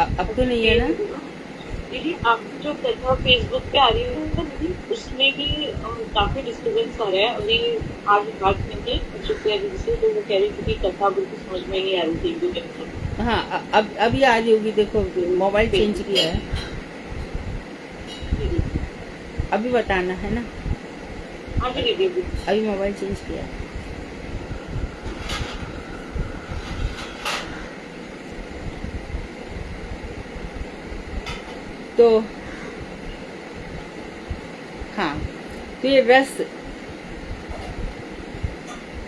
अब तो नहीं है ना? दीदी आप जो कथा फेसबुक पे आ रही है ना दीदी, उसमें भी काफी डिस्टर्बेंस आ रहा है। अभी आज बात करके शुक्रिया दीदी से, तो वो कह रही थी कि कथा बिल्कुल समझ में नहीं आ रही थी दो दिन से हाँ, अब अभी आ रही होगी। देखो, मोबाइल चेंज फेसबुक किया है, पे। दीदी अभी बताना है ना? हाँ जी दीदी। अभी मोबाइल चेंज किया है। तो हाँ, तो ये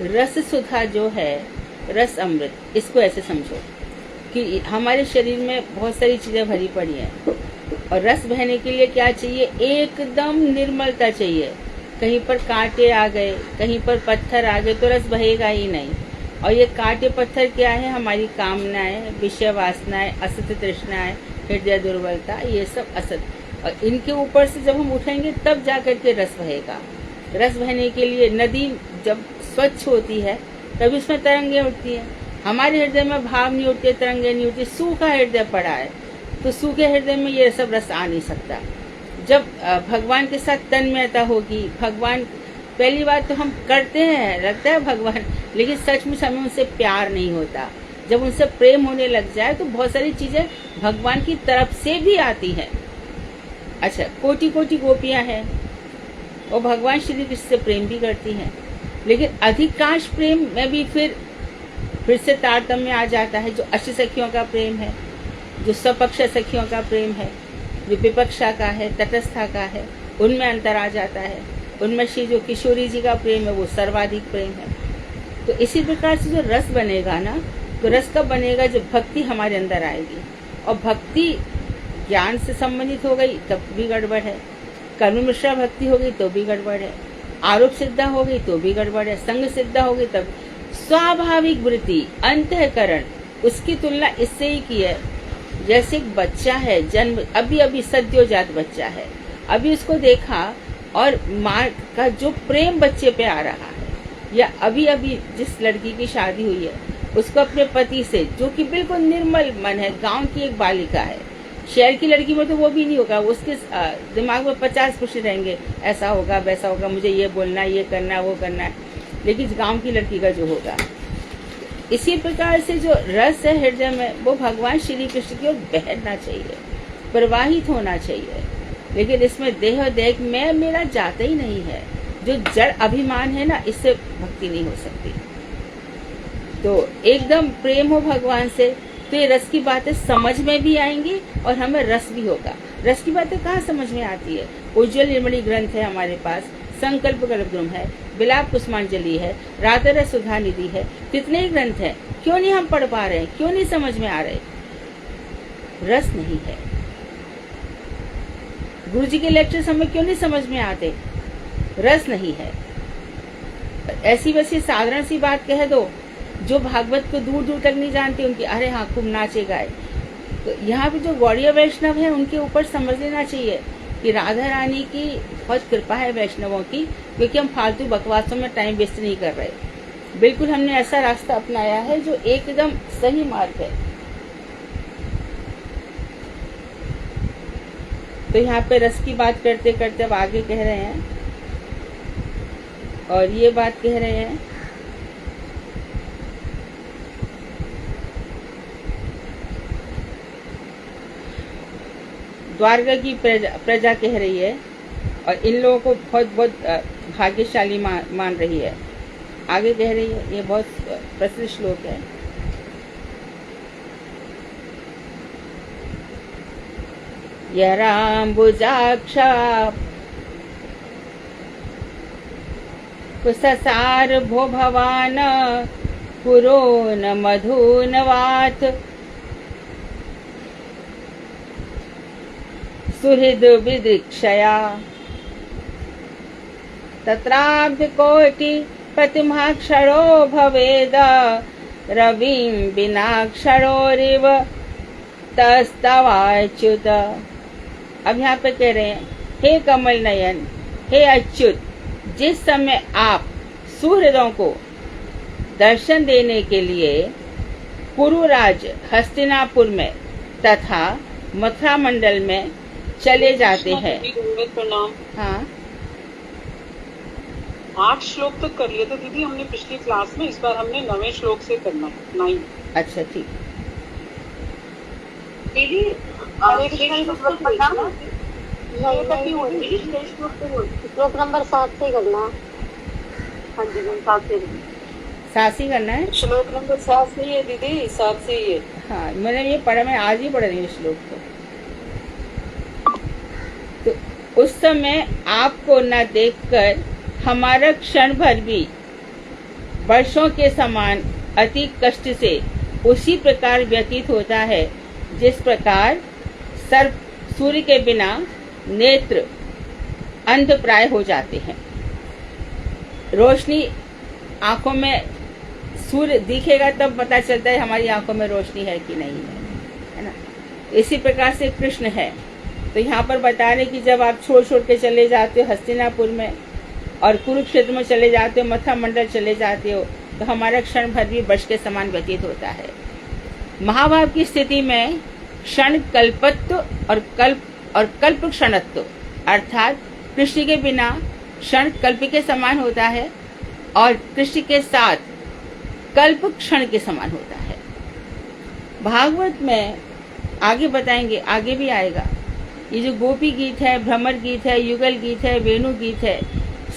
रस सुधा जो है, रस अमृत, इसको ऐसे समझो कि हमारे शरीर में बहुत सारी चीजें भरी पड़ी हैं, और रस बहने के लिए क्या चाहिए? एकदम निर्मलता चाहिए। कहीं पर कांटे आ गए, कहीं पर पत्थर आ गए, तो रस बहेगा ही नहीं। और ये कांटे पत्थर क्या है? हमारी कामनाएं, विषय वासनाएं, असत तृष्णाएं, हृदय दुर्बलता, ये सब असत। और इनके ऊपर से जब हम उठेंगे तब जाकर के रस बहेगा। रस बहने के लिए नदी जब स्वच्छ होती है तभी उसमें तरंगे उठती हैं। हमारे हृदय में भाव नहीं उठते, तरंगे नहीं उठती, सूखा हृदय पड़ा है, तो सूखे हृदय में ये सब रस आ नहीं सकता। जब भगवान के साथ तन्मयता होगी, भगवान, पहली बात तो हम करते हैं, लगता है भगवान, लेकिन सचमुच हमें उनसे प्यार नहीं होता। जब उनसे प्रेम होने लग जाए तो बहुत सारी चीजें भगवान की तरफ से भी आती हैं। अच्छा, कोटि कोटि गोपियां हैं, वो भगवान श्री कृष्ण से प्रेम भी करती हैं, लेकिन अधिकांश प्रेम में भी फिर से तारतम्य आ जाता है। जो अष्ट सखियों का प्रेम है, जो सपक्ष सखियों का प्रेम है, जो विपक्षा का है, तटस्था का है, उनमें अंतर आ जाता है। उनमें श्री जो किशोरी जी का प्रेम है वो सर्वाधिक प्रेम है। तो इसी प्रकार से जो रस बनेगा ना, तो रस कब बनेगा? जब भक्ति हमारे अंदर आएगी। और भक्ति ज्ञान से संबंधित हो गई तब भी गड़बड़ है, कर्म मिश्रा भक्ति हो गई तो भी गड़बड़ है, आरोप सिद्धा हो गई तो भी गड़बड़ है, संग सिद्धा हो गई तब। स्वाभाविक वृत्ति, अंतःकरण, उसकी तुलना इससे ही की है। जैसे एक बच्चा है, जन्म अभी अभी सद्योजात बच्चा है, अभी उसको देखा और माँ का जो प्रेम बच्चे पे आ रहा है, या अभी अभी जिस लड़की की शादी हुई है उसको अपने पति से, जो कि बिल्कुल निर्मल मन है, गांव की एक बालिका है, शहर की लड़की में तो वो भी नहीं होगा, उसके दिमाग में 50 प्रश्न रहेंगे, ऐसा होगा वैसा होगा, मुझे ये बोलना है, ये करना है, वो करना है, लेकिन गांव की लड़की का जो होगा। इसी प्रकार से जो रस है हृदय में, वो भगवान श्री कृष्ण की ओर बहना चाहिए, प्रवाहित होना चाहिए। लेकिन इसमें देह देख मैं मेरा जाता ही नहीं है। जो जड़ अभिमान है ना, इससे भक्ति नहीं हो सकती। तो एकदम प्रेम हो भगवान से, तो ये रस की बातें समझ में भी आएंगी और हमें रस भी होगा। रस की बातें कहाँ समझ में आती है? उज्ज्वल निर्मणी ग्रंथ है हमारे पास, संकल्प कल्पद्रुम है, विलाप पुष्पांजलि है, राधा रस सुधा निधि है, कितने ही ग्रंथ हैं। क्यों नहीं हम पढ़ पा रहे हैं? क्यों नहीं समझ में आ रहे? रस नहीं है। गुरु जी के लेक्चर्स हमें क्यों नहीं समझ में आते? रस नहीं है। ऐसी वैसी साधारण सी बात कह दो, जो भागवत को दूर दूर तक नहीं जानते, उनकी अरे हाँ खूब नाचे गाए। तो यहाँ पे जो गौड़ीय वैष्णव है उनके ऊपर समझ लेना चाहिए कि राधा रानी की बहुत कृपा है वैष्णवों की, क्योंकि हम फालतू बकवासों में टाइम वेस्ट नहीं कर रहे। बिल्कुल हमने ऐसा रास्ता अपनाया है जो एकदम सही मार्ग है। तो यहाँ पे रस की बात करते करते अब आगे कह रहे हैं, और ये बात कह रहे हैं द्वारका की प्रजा कह रही है, और इन लोगों को बहुत बहुत भाग्यशाली मान रही है। आगे कह रही है, ये बहुत प्रसिद्ध श्लोक है। यराम्बुजाक्षा कुससार भो भवान पुरो न मधुनवात सुहृद विदीक्षया तत्राभ्य कोटि प्रतिमाक्षरो भवेद रविं बिनाक्षरोरिव तस्तवाच्युत। अब यहाँ पे कह रहे हैं, हे कमल नयन, हे अच्युत, जिस समय आप सुहृदों को दर्शन देने के लिए कुरुराज हस्तिनापुर में तथा मथुरा मंडल में चले जाते हैं। प्रणाम। हाँ, 8 श्लोक तक कर लिए थे दीदी हमने पिछली क्लास में, इस बार हमने 9वें श्लोक से करना है। 9। अच्छा ठीक। दीदी श्लोक नंबर 7 से करना। हाँ जी मैम 7 से। सासी करना है। श्लोक नंबर 7 से ही है दीदी, 7 से ही है। हाँ, मैंने ये पढ़ा, मैं आज ही पढ़ रही हूँ श्लोक तो उस समय आपको न देखकर हमारा क्षण भर भी वर्षों के समान अति कष्ट से उसी प्रकार व्यतीत होता है जिस प्रकार सूर्य के बिना नेत्र अंधप्राय हो जाते हैं। रोशनी आंखों में, सूर्य दिखेगा तब पता चलता है हमारी आंखों में रोशनी है कि नहीं है ना। इसी प्रकार से कृष्ण है। तो यहाँ पर बता रहे कि जब आप छोड़ के चले जाते हो हस्तिनापुर में और कुरुक्षेत्र में चले जाते हो, मथुरा मंडल चले जाते हो, तो हमारा क्षण भर भी वर्ष के समान व्यतीत होता है। महाभाव की स्थिति में क्षण कल्पत्व और कल्प क्षणत्व, अर्थात कृष्ण के बिना क्षण कल्प के समान होता है और कृष्ण के साथ कल्प क्षण के समान होता है। भागवत में आगे बताएंगे, आगे भी आएगा। ये जो गोपी गीत है, भ्रमर गीत है, युगल गीत है, वेणु गीत है,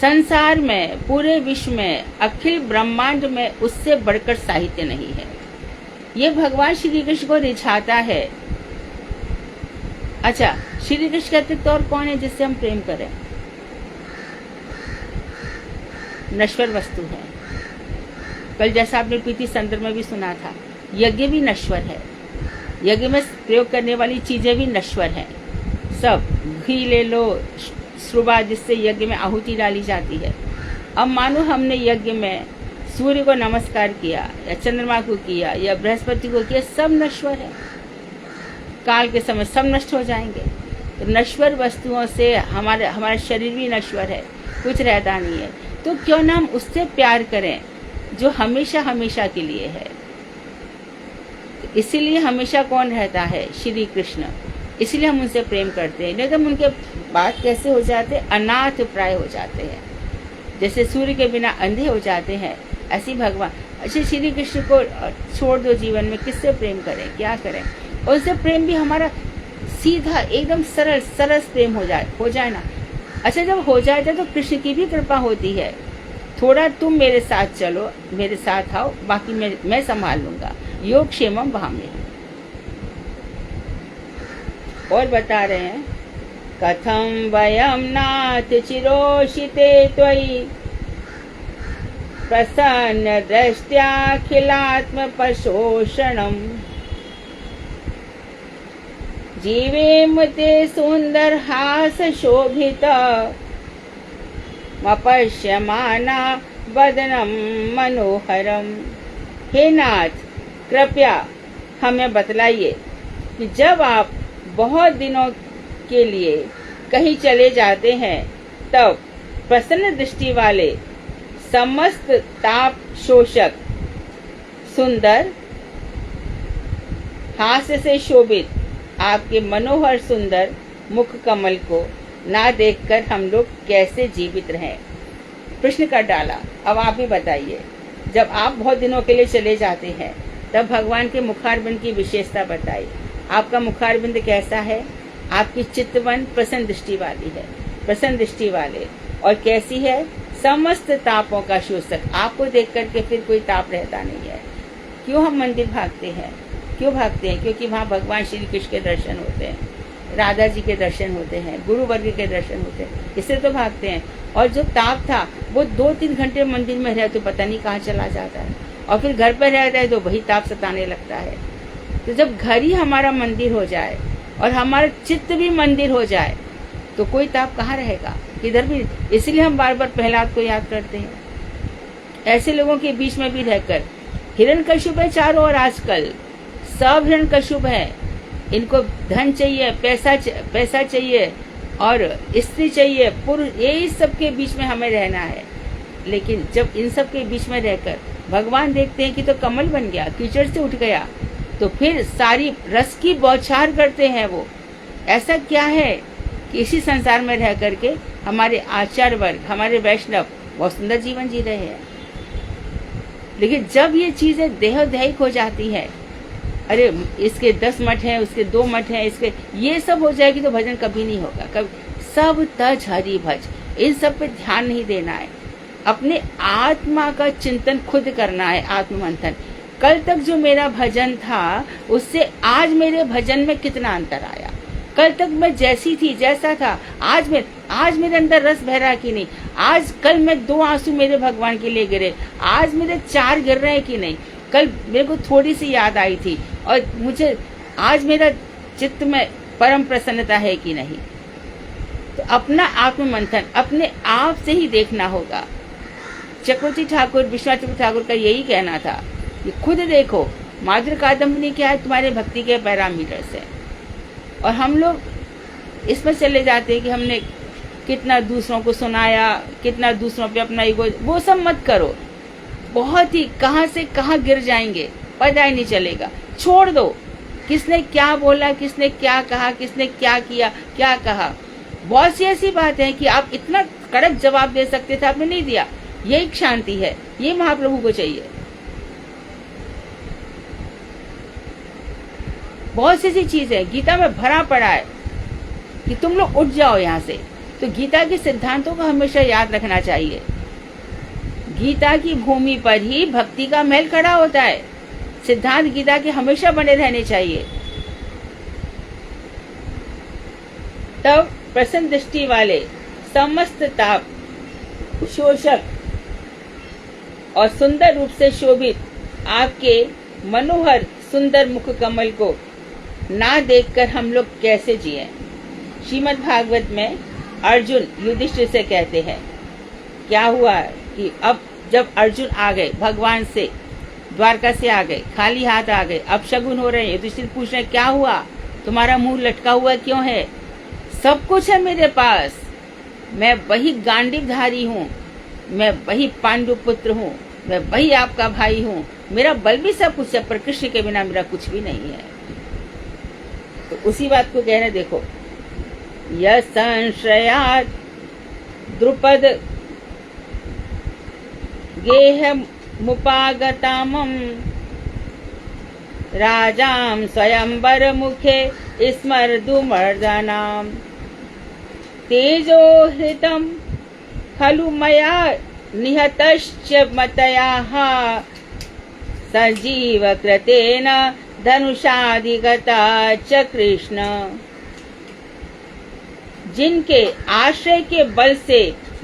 संसार में, पूरे विश्व में, अखिल ब्रह्मांड में उससे बढ़कर साहित्य नहीं है। ये भगवान श्री कृष्ण को रिझाता है। अच्छा, श्री कृष्ण कहते तो और कौन है जिससे हम प्रेम करें? नश्वर वस्तु है। कल जैसा आपने प्रीति संदर्भ में भी सुना था, यज्ञ भी नश्वर है। यज्ञ में प्रयोग करने वाली चीजें भी नश्वर हैं। सब घी ले लो, श्रुबा जिससे यज्ञ में आहुति डाली जाती है। अब मानो हमने यज्ञ में सूर्य को नमस्कार किया या चंद्रमा को किया या बृहस्पति को किया, सब नश्वर है। काल के समय सब नष्ट हो जाएंगे। तो नश्वर वस्तुओं से हमारा शरीर भी नश्वर है, कुछ रहता नहीं है। तो क्यों ना हम उससे प्यार करें जो हमेशा हमेशा के लिए है। तो इसीलिए हमेशा कौन रहता है? श्री कृष्ण। इसलिए हम उनसे प्रेम करते हैं। नहीं तो हम उनके बात कैसे हो जाते? अनाथ प्राय हो जाते हैं। जैसे सूर्य के बिना अंधे हो जाते हैं, ऐसे भगवान। अच्छा, श्री कृष्ण को छोड़ दो जीवन में, किससे प्रेम करें, क्या करें? उनसे प्रेम भी हमारा सीधा एकदम सरल प्रेम हो जाए ना। अच्छा, जब हो जाता है तो कृष्ण की भी कृपा होती है। थोड़ा तुम मेरे साथ चलो, मेरे साथ आओ, बाकी मैं संभाल लूंगा। योग क्षेमम भाम्य। और बता रहे हैं, कथम वयम नाथ चिरोषिते त्वयि प्रसन्न दृष्ट्याखिलात्म प्रशोषणम जीवेम ते सुंदर हास शोभित मपश्यमाना वदनम मनोहरम। हे नाथ, कृपया हमें बतलाइए कि जब आप बहुत दिनों के लिए कहीं चले जाते हैं, तब प्रसन्न दृष्टि वाले, समस्त ताप शोषक, सुंदर, हास्य से शोभित आपके मनोहर सुंदर मुख कमल को ना देखकर हम लोग कैसे जीवित रहें? प्रश्न कर डाला। अब आप ही बताइए, जब आप बहुत दिनों के लिए चले जाते हैं, तब भगवान के मुखारबिंद की विशेषता बताई। आपका मुखारबिंद कैसा है? आपकी चित्तवन प्रसन्न दृष्टि वाली है, प्रसन्न दृष्टि वाले। और कैसी है? समस्त तापों का शोषक। आपको देख करके फिर कोई ताप रहता नहीं है। क्यों हम मंदिर भागते हैं? क्यों भागते हैं? क्योंकि वहाँ भगवान श्री कृष्ण के दर्शन होते हैं, राधा जी के दर्शन होते हैं, गुरु वर्ग के दर्शन होते हैं, इससे तो भागते हैं। और जो ताप था वो 2-3 घंटे मंदिर में रहे तो पता नहीं कहाँ चला जाता है, और फिर घर पर रहता है तो वही ताप सताने लगता है। तो जब घर ही हमारा मंदिर हो जाए और हमारा चित्त भी मंदिर हो जाए तो कोई ताप कहाँ रहेगा? किधर भी। इसलिए हम बार बार प्रहलाद को याद करते हैं। ऐसे लोगों के बीच में भी रहकर, हिरण्यकश्यप है चारों ओर, आजकल सब हिरण्यकश्यप है। इनको धन चाहिए, पैसा चाहिए और स्त्री चाहिए, पुरुष, यही सब के बीच में हमें रहना है। लेकिन जब इन सब के बीच में रहकर भगवान देखते हैं कि तो कमल बन गया, कीचड़ से उठ गया, तो फिर सारी रस की बौछार करते हैं वो। ऐसा क्या है कि इसी संसार में रह करके हमारे आचार्य वर्ग, हमारे वैष्णव बहुत सुंदर जीवन जी रहे हैं। लेकिन जब ये चीजें देहोदैहिक हो जाती है, अरे इसके 10 मठ हैं, उसके 2 मठ हैं, इसके ये सब हो जाएगी तो भजन कभी नहीं होगा। कभी सब तज हरि भज, इन सब पे ध्यान नहीं देना है। अपने आत्मा का चिंतन खुद करना है, आत्ममंथन। कल तक जो मेरा भजन था उससे आज मेरे भजन में कितना अंतर आया। कल तक मैं जैसी थी, जैसा था, आज मेरे अंदर रस बह रहा कि नहीं। कल मैं 2 आंसू मेरे भगवान के लिए गिरे, आज मेरे 4 गिर रहे हैं कि नहीं। कल मेरे को थोड़ी सी याद आई थी और मुझे आज मेरा चित्त में परम प्रसन्नता है कि नहीं। तो अपना आत्ममंथन अपने आप से ही देखना होगा। चक्रवर्ती ठाकुर, विश्वनाथ चक्रवर्ती ठाकुर का यही कहना था कि खुद देखो माधुर्य कादम्बरी क्या है, तुम्हारे भक्ति के पैरामीटर्स है। और हम लोग इसमें चले जाते हैं कि हमने कितना दूसरों को सुनाया, कितना दूसरों पे अपना ईगो, वो सब मत करो। बहुत ही कहाँ से कहाँ गिर जाएंगे पता ही नहीं चलेगा। छोड़ दो, किसने क्या बोला, किसने क्या कहा, किसने क्या किया, क्या कहा। बहुत सी ऐसी बात है कि आप इतना कड़क जवाब दे सकते थे, आपने नहीं दिया। यही शांति है, ये महाप्रभु को चाहिए। बहुत सी ऐसी चीज है गीता में भरा पड़ा है कि तुम लोग उठ जाओ यहाँ से। तो गीता के सिद्धांतों को हमेशा याद रखना चाहिए। गीता की भूमि पर ही भक्ति का महल खड़ा होता है। सिद्धांत गीता के हमेशा बने रहने चाहिए। तब प्रसन्न दृष्टि वाले समस्त ताप शोषक और सुंदर रूप से शोभित आपके मनोहर सुंदर मुख कमल को ना देखकर हम लोग कैसे जिए। श्रीमद् भागवत में अर्जुन युधिष्ठिर से कहते हैं, क्या हुआ कि अब जब अर्जुन आ गए भगवान से, द्वारका से आ गए, खाली हाथ आ गए, अब शगुन हो रहे हैं। युधिष्ठिर पूछ रहे हैं, क्या हुआ, तुम्हारा मुंह लटका हुआ क्यों है? सब कुछ है मेरे पास, मैं वही गांडीवधारी हूँ, मैं वही पांडु पुत्र हूँ, मैं वही आपका भाई हूँ, मेरा बल भी सब कुछ है, पर कृष्ण के बिना मेरा कुछ भी नहीं है। तो उसी बात को कहने देखो, यह संशयात् द्रुपद गेह मुपागतामं राजाम स्वयंवर मुखे स्मर्दुमर्दनाम तेजो हृतम खलु मया निहतश्च मतयाः सजीव कृतेन धनुषादिगता च कृष्ण। जिनके आश्रय के बल से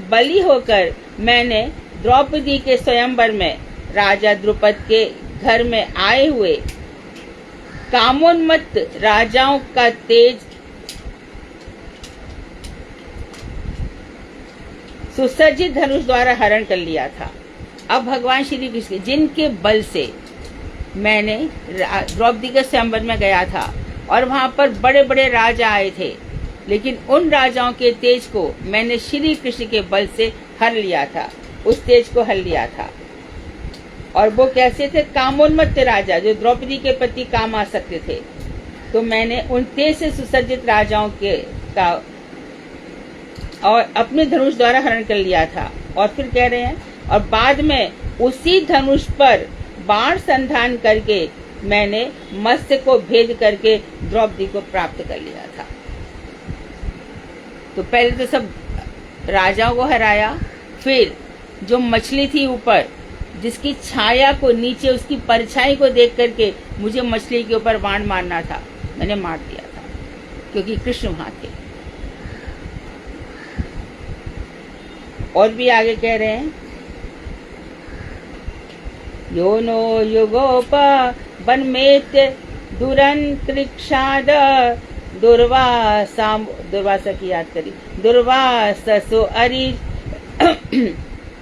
बली होकर मैंने द्रौपदी के स्वयंवर में राजा द्रुपद के घर में आए हुए कामोन्मत्त राजाओं का तेज सुसज्जित धनुष द्वारा हरण कर लिया था। अब भगवान श्री कृष्ण जिनके बल से मैंने द्रौपदी के स्वयंवर में गया था और वहां पर बड़े बड़े राजा आए थे, लेकिन उन राजाओं के तेज को मैंने श्री कृष्ण के बल से हर लिया था, उस तेज को हर लिया था। और वो कैसे थे? कामोन्मत्त राजा, जो द्रौपदी के प्रति काम आ सकते थे। तो मैंने उन तेज से सुसज्जित राजाओं के का और अपने धनुष द्वारा हरण कर लिया था। और फिर कह रहे हैं, और बाद में उसी धनुष पर बाण संधान करके मैंने मत्स्य को भेद करके द्रौपदी को प्राप्त कर लिया था। तो पहले तो सब राजाओं को हराया, फिर जो मछली थी ऊपर, जिसकी छाया को नीचे, उसकी परछाई को देख करके मुझे मछली के ऊपर बाण मारना था, मैंने मार दिया था, क्योंकि कृष्ण वहां थे। और भी आगे कह रहे हैं, योनो युगोप वन्मेत्य दुरंतरिक्षाद दुर्वासा की याद करी, दुर्वासो अरि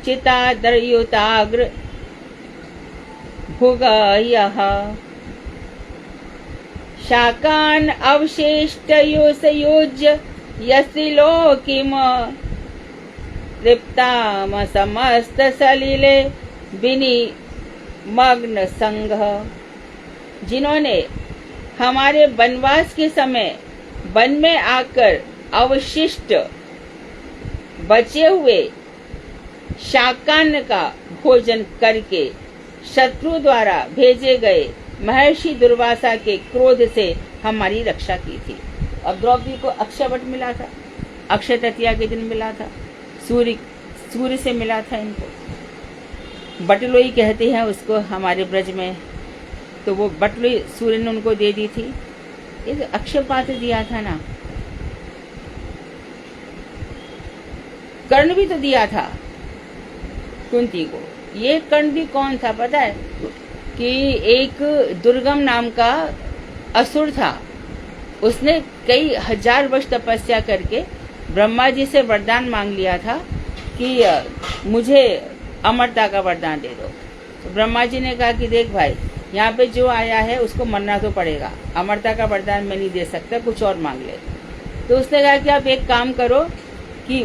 चितादरयुताग्र भुगयः शाकान अवशेष्टयोसयोज्य यस्त्रिलोकीम तृप्ताम समस्त सलिले विनिमग्न संघ। जिन्होंने हमारे वनवास के समय वन में आकर अवशिष्ट बचे हुए शाकान्न का भोजन करके शत्रु द्वारा भेजे गए महर्षि दुर्वासा के क्रोध से हमारी रक्षा की थी। अब द्रौपदी को अक्षय वट मिला था, अक्षय तृतीया के दिन मिला था, सूर्य से मिला था इनको। बटलोई कहते हैं उसको हमारे ब्रज में, तो वो बटलोई सूर्य ने उनको दे दी थी। ये अक्षय पात्र दिया था ना। कर्ण भी तो दिया था कुंती को। ये कर्ण भी कौन था पता है? कि एक दुर्गम नाम का असुर था। उसने कई हजार वर्ष तपस्या करके ब्रह्मा जी से वरदान मांग लिया था कि मुझे अमरता का वरदान दे दो। तो ब्रह्मा जी ने कहा कि देख भाई, यहाँ पे जो आया है उसको मरना तो पड़ेगा, अमरता का वरदान मैं नहीं दे सकता, कुछ और मांग ले। तो उसने कहा कि आप एक काम करो कि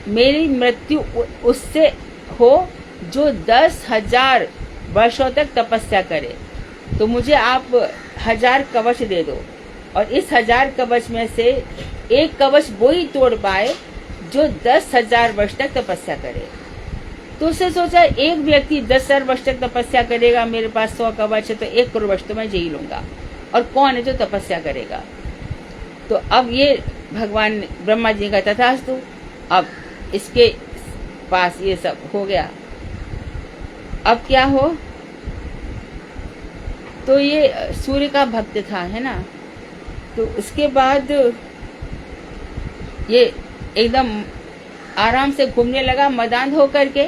मेरी मृत्यु उससे हो जो 10,000 वर्षों तक तपस्या करे, तो मुझे आप 1000 कवच दे दो, और इस 1000 कवच में से एक कवच वो ही तोड़ पाए जो 10,000 वर्ष तक तपस्या करे। तो उसने सोचा एक व्यक्ति 10,000 वर्ष तक तपस्या करेगा, मेरे पास 100 कवच है, तो 1 करोड़ वर्ष तो मैं जी लूंगा, और कौन है जो तपस्या करेगा। तो अब ये भगवान ब्रह्मा जी का तथास्तु। अब इसके पास ये सब हो गया। अब क्या हो, तो ये सूर्य का भक्त था, है ना। तो उसके बाद ये एकदम आराम से घूमने लगा मदान होकर के।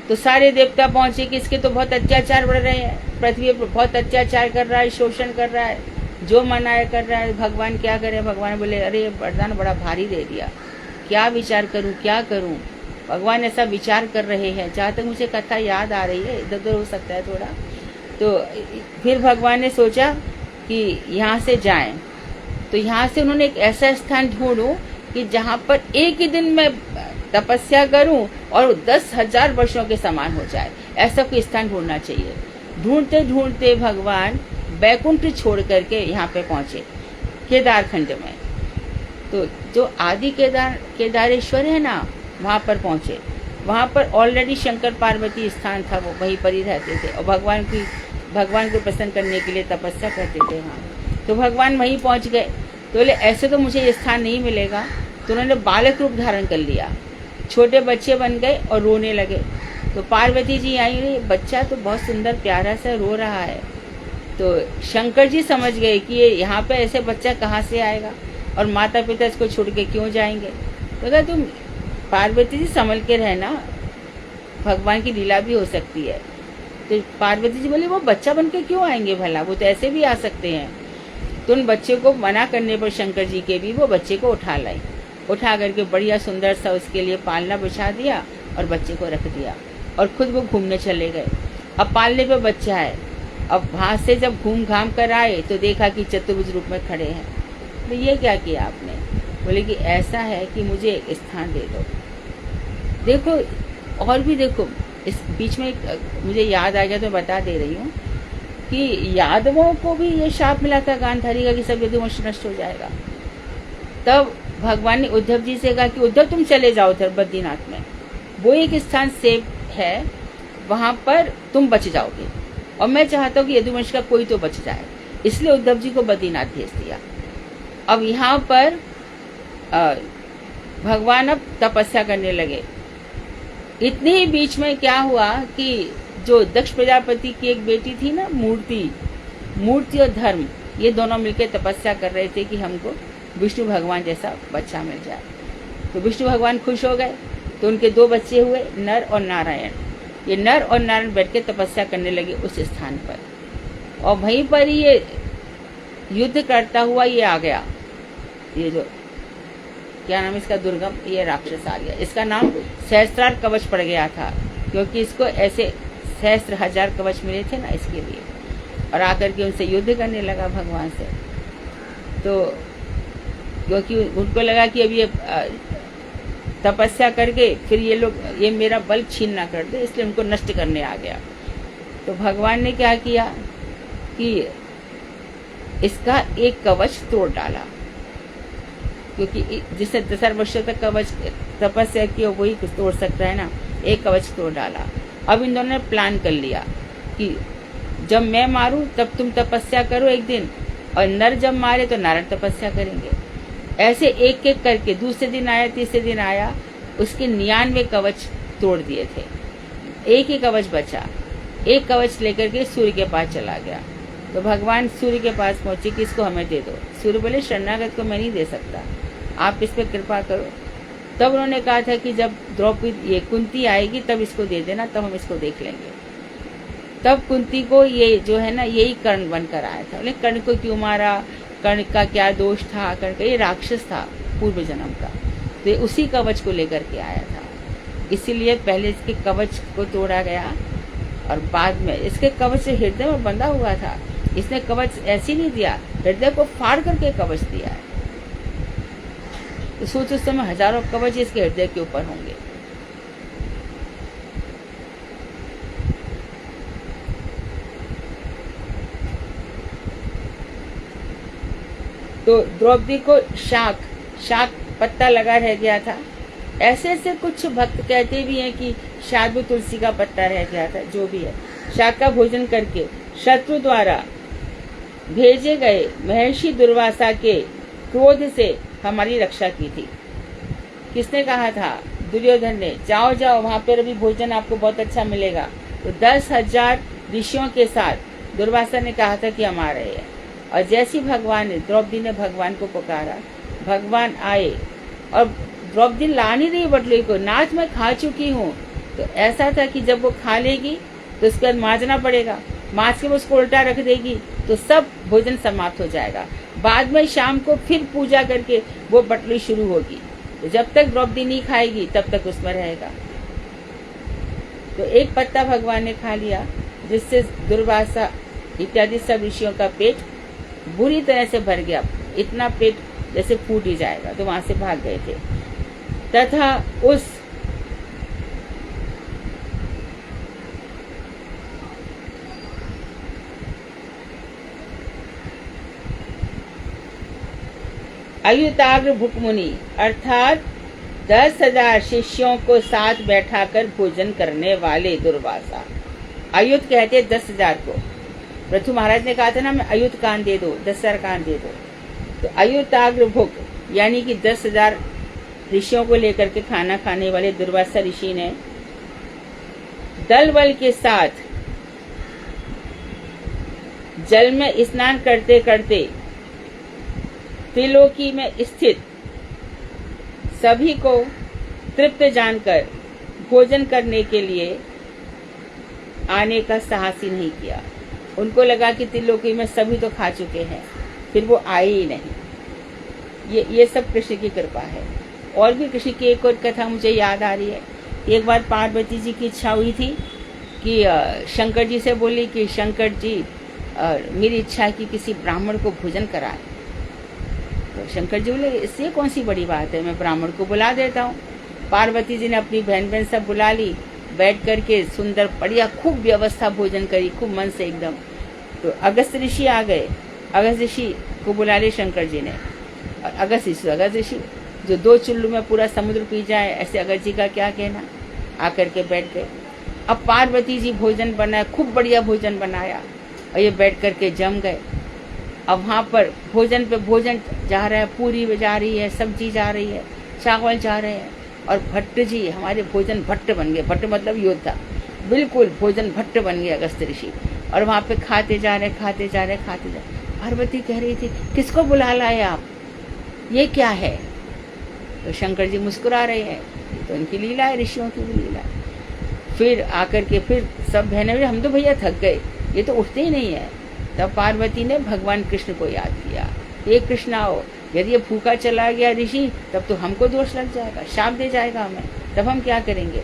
तो सारे देवता पहुंचे कि इसके तो बहुत अत्याचार बढ़ रहे हैं, पृथ्वी पर बहुत अत्याचार कर रहा है, शोषण कर रहा है, जो मनाया कर रहा है। भगवान क्या करे? भगवान बोले अरे वरदान बड़ा भारी दे दिया, क्या विचार करूं, क्या करूं। भगवान ऐसा विचार कर रहे हैं। जहाँ तक मुझे कथा याद आ रही है, इधर उधर हो सकता है थोड़ा, तो फिर भगवान ने सोचा कि यहाँ से जाएं। तो यहाँ से उन्होंने एक ऐसा स्थान ढूंढूं कि जहाँ पर एक ही दिन में तपस्या करूं और 10,000 वर्षों के समान हो जाए, ऐसा कोई स्थान ढूंढना चाहिए। ढूंढते ढूंढते भगवान बैकुंठ छोड़ करके यहाँ पे पहुंचे केदारखंड में। तो जो आदि केदारेश्वर है ना, वहाँ पर पहुंचे। वहाँ पर ऑलरेडी शंकर पार्वती स्थान था, वो वहीं पर ही रहते थे और भगवान को प्रसन्न करने के लिए तपस्या करते थे वहाँ। तो भगवान वहीं पहुँच गए। तो बोले ऐसे तो मुझे ये स्थान नहीं मिलेगा। तो उन्होंने बालक रूप धारण कर लिया, छोटे बच्चे बन गए और रोने लगे। तो पार्वती जी आई, रही बच्चा तो बहुत सुंदर प्यारा सा रो रहा है। तो शंकर जी समझ गए कि ये यहाँ पे ऐसे बच्चा कहाँ से आएगा और माता पिता इसको छोड़ के क्यों जाएंगे। तो कहा तुम पार्वती जी संभल के रहना, भगवान की लीला भी हो सकती है। तो पार्वती जी बोली वो बच्चा बन के क्यों आएंगे भला, वो तो ऐसे भी आ सकते हैं। तो उन बच्चे को मना करने पर शंकर जी के भी वो बच्चे को उठा लाई, उठा करके बढ़िया सुंदर सा उसके लिए पालना बिछा दिया और बच्चे को रख दिया और खुद वो घूमने चले गए। अब पालने पे बच्चा है। अब वहाँ से जब घूम घाम कर आए तो देखा कि चतुर्भुज रूप में खड़े हैं। तो ये क्या किया आपने? बोले कि ऐसा है कि मुझे एक स्थान दे दो। देखो और भी देखो, इस बीच में मुझे याद आ गया तो बता दे रही हूँ कि यादवों को भी ये शाप मिला था गांधारी का कि सब यदुवंश नष्ट हो जाएगा। तब भगवान ने उद्धव जी से कहा कि उद्धव तुम चले जाओ उधर बद्रीनाथ में, वो एक स्थान सेफ है, वहाँ पर तुम बच जाओगे और मैं चाहता हूँ कि यदुवंश का कोई तो बच जाए। इसलिए उद्धव जी को बद्रीनाथ भेज दिया। अब यहाँ पर भगवान अब तपस्या करने लगे। इतने ही बीच में क्या हुआ कि जो दक्ष प्रजापति की एक बेटी थी ना, मूर्ति और धर्म, ये दोनों मिलकर तपस्या कर रहे थे कि हमको विष्णु भगवान जैसा बच्चा मिल जाए। तो विष्णु भगवान खुश हो गए। तो उनके 2 बच्चे हुए, नर और नारायण। ये नर और नारायण बैठ के तपस्या करने लगे उस स्थान पर, और वहीं पर ही ये युद्ध करता हुआ ये आ गया। ये जो क्या नाम इसका, दुर्गम, ये राक्षस आ गया। इसका नाम सहस्त्रार कवच पड़ गया था, क्योंकि इसको ऐसे सहस्त्र हजार कवच मिले थे ना, इसके लिए। और आकर के उनसे युद्ध करने लगा भगवान से। तो क्योंकि उनको लगा कि अब ये तपस्या करके फिर ये मेरा बल छीन ना कर दे, इसलिए उनको नष्ट करने आ गया। तो भगवान ने क्या किया कि इसका एक कवच तोड़ डाला, क्योंकि जिसने 10,000 वर्षों तक कवच तपस्या की वही तोड़ सकता है ना। एक कवच तोड़ डाला। अब इन दोनों ने प्लान कर लिया कि जब मैं मारूं तब तुम तपस्या करो एक दिन, और नर जब मारे तो नारायण तपस्या करेंगे। ऐसे एक एक करके दूसरे दिन आया, तीसरे दिन आया, उसके 99 कवच तोड़ दिए थे। एक ही कवच बचा। एक कवच लेकर के सूर्य के पास चला गया। तो भगवान सूर्य के पास पहुंचे कि इसको हमें दे दो। सूर्य बोले शरणागत को मैं नहीं दे सकता, आप इस पर कृपा करो। तब उन्होंने कहा था कि जब द्रौपदी ये कुंती आएगी तब इसको दे देना, तब हम इसको देख लेंगे। तब कुंती को ये जो है ना यही कर्ण बनकर आया था। बोले कर्ण को क्यों मारा, कर्ण का क्या दोष था, कर्ण का ये राक्षस था पूर्व जन्म का, तो ये उसी कवच को लेकर के आया था। इसीलिए पहले इसके कवच को तोड़ा गया और बाद में इसके कवच से हृदय में बंधा हुआ था। इसने कवच ऐसे नहीं दिया, हृदय को फाड़ करके कवच दिया है। तो सोच उस समय हजारों कवच इसके हृदय के ऊपर होंगे। तो द्रौपदी को शाक पत्ता लगा रह गया था। ऐसे ऐसे कुछ भक्त कहते भी हैं कि शायद वो तुलसी का पत्ता रह गया था। जो भी है, शाक का भोजन करके शत्रु द्वारा भेजे गए महर्षि दुर्वासा के क्रोध से हमारी रक्षा की थी। किसने कहा था? दुर्योधन ने। जाओ जाओ, वहां पर अभी भोजन आपको बहुत अच्छा मिलेगा। तो 10,000 ऋषियों के साथ दुर्वासा ने कहा था कि हम आ रहे हैं। और जैसी द्रौपदी ने भगवान को पुकारा, भगवान आए। और द्रौपदी ला नहीं रही बटुए को, नाच मैं खा चुकी हूँ। तो ऐसा था कि जब वो खा लेगी तो उसके बाद मांजना पड़ेगा, मांज के वो उसको उल्टा रख देगी तो सब भोजन समाप्त हो जाएगा। बाद में शाम को फिर पूजा करके वो बटुई शुरू होगी। तो जब तक द्रौपदी नहीं खाएगी तब तक उसमें रहेगा। तो एक पत्ता भगवान ने खा लिया, जिससे दुर्वासा इत्यादि सब ऋषियों का पेट बुरी तरह से भर गया। इतना पेट जैसे फूट ही जाएगा। तो वहां से भाग गए थे। तथा उस अयुताग्र भुकमुनि अर्थात 10,000 शिष्यों को साथ बैठाकर भोजन करने वाले दुर्वासा। अयुत कहते 10,000 को। पृथु महाराज ने कहा था ना, मैं अयुत कान दे दो, 10,000 कान दे दो। तो अयुताग्र भुक यानी कि 10,000 ऋषियों को लेकर के खाना खाने वाले दुर्वासा ऋषि ने दल बल के साथ जल में स्नान करते करते त्रिलोकी में स्थित सभी को तृप्त जानकर भोजन करने के लिए आने का साहस ही नहीं किया। उनको लगा कि त्रिलोकी में सभी तो खा चुके हैं, फिर वो आए ही नहीं। ये सब कृष्ण की कृपा है। और भी कृष्ण की एक और कथा मुझे याद आ रही है। एक बार पार्वती जी की इच्छा हुई थी कि शंकर जी से बोली कि शंकर जी मेरी इच्छा है कि किसी ब्राह्मण को भोजन कराए। तो शंकर जी बोले इससे कौन सी बड़ी बात है, मैं ब्राह्मण को बुला देता हूँ। पार्वती जी ने अपनी बहन बहन सब बुला ली, बैठ करके सुंदर बढ़िया खूब व्यवस्था भोजन करी, खूब मन से एकदम। तो अगस्त ऋषि आ गए। अगस्त ऋषि को बुला लिए शंकर जी ने। और अगस्त ऋषि जो 2 चुल्लू में पूरा समुद्र पी जाए, ऐसे अगस्त जी का क्या कहना। आकर के बैठ गए। अब पार्वती जी भोजन बनाया, खूब बढ़िया भोजन बनाया और ये बैठ करके जम गए। अब वहाँ पर भोजन पे भोजन जा रहा है, पूरी जा रही है, सब्जी जा रही है, चावल जा रहे हैं। और भट्ट जी हमारे भोजन भट्ट बन गए। भट्ट मतलब योद्धा, बिल्कुल भोजन भट्ट बन गए अगस्त ऋषि। और वहाँ पे खाते जा रहे। पार्वती कह रही थी किसको बुला लाए आप, ये क्या है? तो शंकर जी मुस्कुरा रहे हैं, तो उनकी लीला है, ऋषियों की लीला है। फिर आकर के फिर सब बहनें, हम तो भैया थक गए, ये तो उठते ही नहीं है। तब पार्वती ने भगवान कृष्ण को याद किया, हे कृष्ण आओ, यदि ये भूखा चला गया ऋषि तब तो हमको दोष लग जाएगा, शाप दे जाएगा हमें, तब हम क्या करेंगे?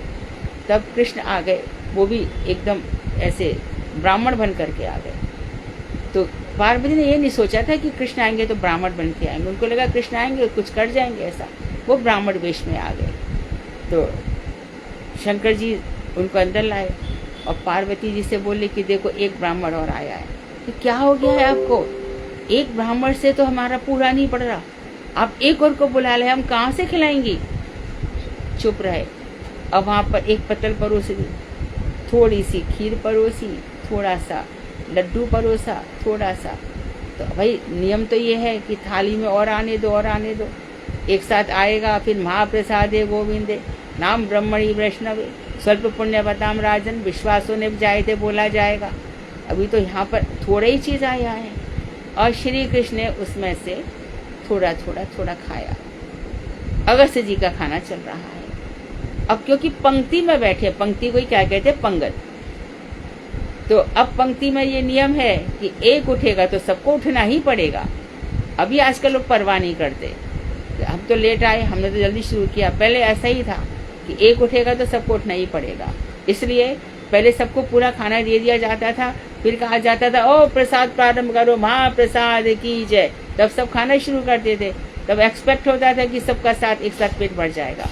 तब कृष्ण आ गए, वो भी एकदम ऐसे ब्राह्मण बन करके आ गए। तो पार्वती ने ये नहीं सोचा था कि कृष्ण आएंगे तो ब्राह्मण बन के आएंगे। उनको लगा कृष्ण आएंगे कुछ कर जाएंगे ऐसा। वो ब्राह्मण वेश में आ गए। तो शंकर जी उनको अंदर लाए और पार्वती जी से बोले कि देखो एक ब्राह्मण और आया है। कि क्या हो गया है आपको? एक ब्राह्मण से तो हमारा पूरा नहीं पड़ रहा, आप एक और को बुला ले, हम कहाँ से खिलाएंगी। चुप रहे। अब वहां पर एक पतल परोसी, थोड़ी सी खीर परोसी, थोड़ा सा लड्डू परोसा, थोड़ा सा। तो भाई नियम तो ये है कि थाली में और आने दो और आने दो, एक साथ आएगा। फिर महाप्रसादे गोविंदे नाम ब्रह्मणि वैष्णवे स्वल्प पुण्य बताम राजन विश्वासों ने जाए थे बोला जाएगा। अभी तो यहाँ पर थोड़ा ही चीज आया है और श्री कृष्ण ने उसमें से थोड़ा थोड़ा थोड़ा खाया। अगस्त जी का खाना चल रहा है। अब क्योंकि पंक्ति में बैठे, पंक्ति को ही क्या कहते हैं, पंगत। तो अब पंक्ति में ये नियम है कि एक उठेगा तो सबको उठना ही पड़ेगा। अभी आजकल लोग परवाह नहीं करते, हम तो लेट आए, हमने तो जल्दी शुरू किया। पहले ऐसा ही था कि एक उठेगा तो सबको उठना ही पड़ेगा। इसलिए पहले सबको पूरा खाना दे दिया जाता था, फिर कहा जाता था ओ प्रसाद प्रारंभ करो, महाप्रसाद की जय। तब सब खाना शुरू करते थे, तब एक्सपेक्ट होता था कि सबका साथ एक साथ पेट भर जाएगा।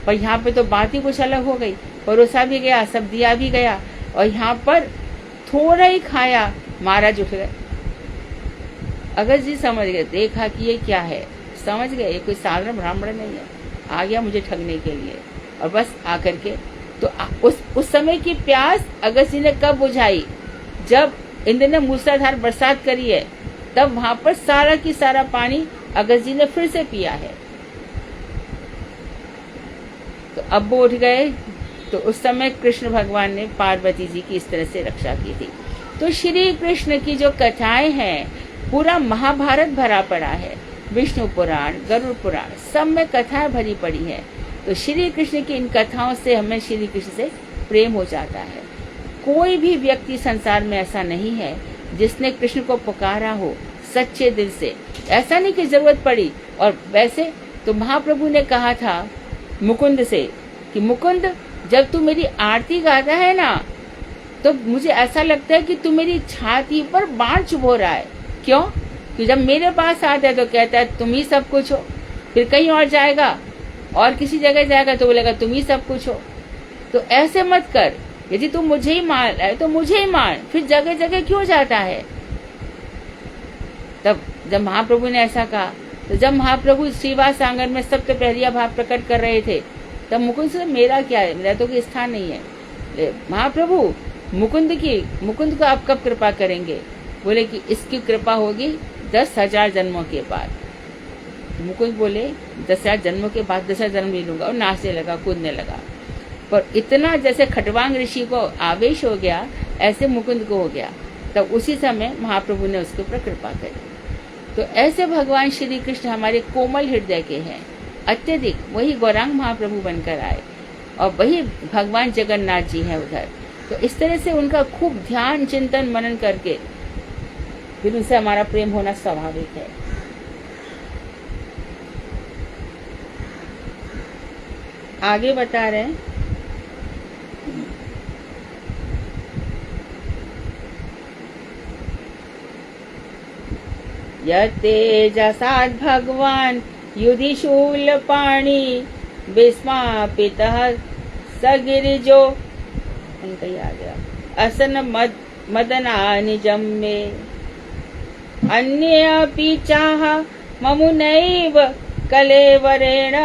पर यहाँ पे तो बात ही कुछ अलग हो गई, परोसा भी गया, सब दिया भी गया, और यहाँ पर थोड़ा ही खाया, महाराज उठ गए। अगर जी समझ गए, देखा कि ये क्या है, समझ गए ये कोई साधारण ब्राह्मण नहीं है, आ गया मुझे ठगने के लिए। और बस आकर के तो उस समय की प्यास अगस्त जी ने कब बुझाई, जब इंद्र ने मूसलाधार बरसात करी है, तब वहां पर सारा की सारा पानी अगस्त जी ने फिर से पिया है। तो अब वो उठ गए। तो उस समय कृष्ण भगवान ने पार्वती जी की इस तरह से रक्षा की थी। तो श्री कृष्ण की जो कथाएं हैं, पूरा महाभारत भरा पड़ा है, विष्णु पुराण, गरुड़ पुराण, सब में कथाएं भरी पड़ी है। तो श्री कृष्ण की इन कथाओं से हमें श्री कृष्ण से प्रेम हो जाता है। कोई भी व्यक्ति संसार में ऐसा नहीं है जिसने कृष्ण को पुकारा हो सच्चे दिल से, ऐसा नहीं कि जरूरत पड़ी। और वैसे तो महाप्रभु ने कहा था मुकुंद से कि मुकुंद, जब तू मेरी आरती गाता है ना, तो मुझे ऐसा लगता है कि तू मेरी छाती पर बाण चुभो रहा है। क्यों? कि जब मेरे पास आता है तो कहता है तुम ही सब कुछ हो, फिर कहीं और जाएगा और किसी जगह जाएगा तो बोलेगा तुम ही सब कुछ हो। तो ऐसे मत कर, यदि तू मुझे ही मान रहा है तो मुझे ही मान, फिर जगह जगह क्यों जाता है। तब जब महाप्रभु ने ऐसा कहा, तो जब महाप्रभु श्रीवास आंगन में सप्त प्रहरिया भाव प्रकट कर रहे थे, तब मुकुंद से मेरा क्या है, मेरा तो कोई स्थान नहीं है। महाप्रभु मुकुंद को आप कब कृपा करेंगे? बोले कि इसकी कृपा होगी 10,000 जन्मों के बाद। मुकुंद बोले 10,000 जन्मों के बाद 10,000 जन्म ले लूंगा, और नाचने लगा, कूदने लगा। पर इतना जैसे खटवांग ऋषि को आवेश हो गया, ऐसे मुकुंद को हो गया। तब उसी समय महाप्रभु ने उसके ऊपर कृपा करी। तो ऐसे भगवान श्री कृष्ण हमारे कोमल हृदय के हैं अत्यधिक। वही गौरांग महाप्रभु बनकर आए, और वही भगवान जगन्नाथ जी हैं उधर। तो इस तरह से उनका खूब ध्यान चिंतन मनन करके फिर उनसे हमारा प्रेम होना स्वाभाविक है। आगे बता रहे हैं, यतेजसात् भगवान युधि शूल पाणी विस्मापितः सगिरिजो, इनका ही आ गया, असन मदना निजम में अन्य अपि चाह ममुनैव कलेवरेण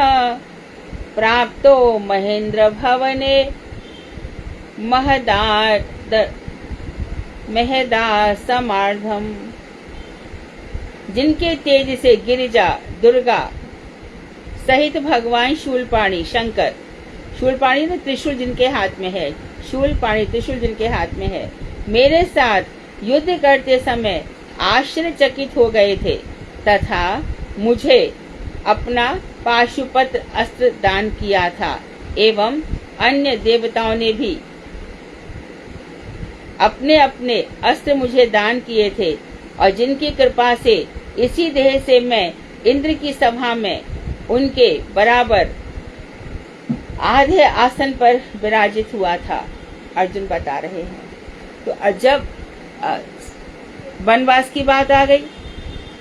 प्राप्तो महेंद्र भवने महदा समार्धम। जिनके तेज से गिरिजा दुर्गा सहित भगवान शूलपाणी शंकर, शूलपाणी ने त्रिशूल जिनके हाथ में है, शूलपाणी त्रिशूल जिनके हाथ में है, मेरे साथ युद्ध करते समय आश्चर्यचकित हो गए थे, तथा मुझे अपना पाशुपत्र अस्त्र दान किया था, एवं अन्य देवताओं ने भी अपने अपने अस्त्र मुझे दान किए थे, और जिनकी कृपा से इसी देह से मैं इंद्र की सभा में उनके बराबर आधे आसन पर विराजित हुआ था। अर्जुन बता रहे हैं। तो जब वनवास की बात आ गई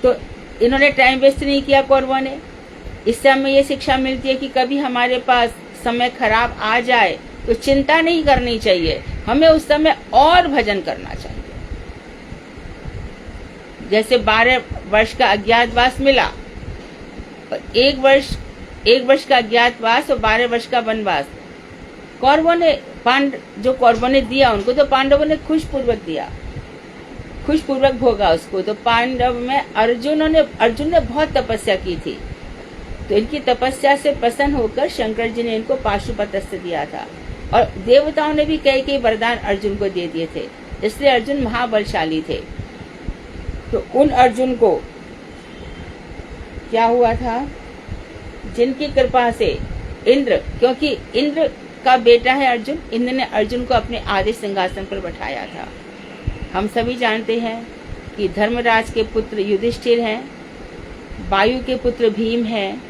तो इन्होंने टाइम वेस्ट नहीं किया कौरवों ने। इससे हमें ये शिक्षा मिलती है कि कभी हमारे पास समय खराब आ जाए तो चिंता नहीं करनी चाहिए, हमें उस समय और भजन करना चाहिए। जैसे 12 वर्ष का अज्ञातवास मिला, एक वर्ष का अज्ञातवास और 12 वर्ष का वनवास कौरवों ने जो कौरवों ने दिया उनको, तो पांडवों ने खुशपूर्वक दिया, खुशपूर्वक भोगा उसको। तो पांडव में अर्जुन ने बहुत तपस्या की थी, तो इनकी तपस्या से प्रसन्न होकर शंकर जी ने इनको पाशुपत अस्त्र दिया था, और देवताओं ने भी कई वरदान अर्जुन को दे दिए थे, इसलिए अर्जुन महाबलशाली थे। तो उन अर्जुन को क्या हुआ था, जिनकी कृपा से इंद्र, क्योंकि इंद्र का बेटा है अर्जुन, इंद्र ने अर्जुन को अपने आदि सिंहासन पर बैठाया था। हम सभी जानते हैं कि धर्मराज के पुत्र युधिष्ठिर हैं, वायु के पुत्र भीम हैं,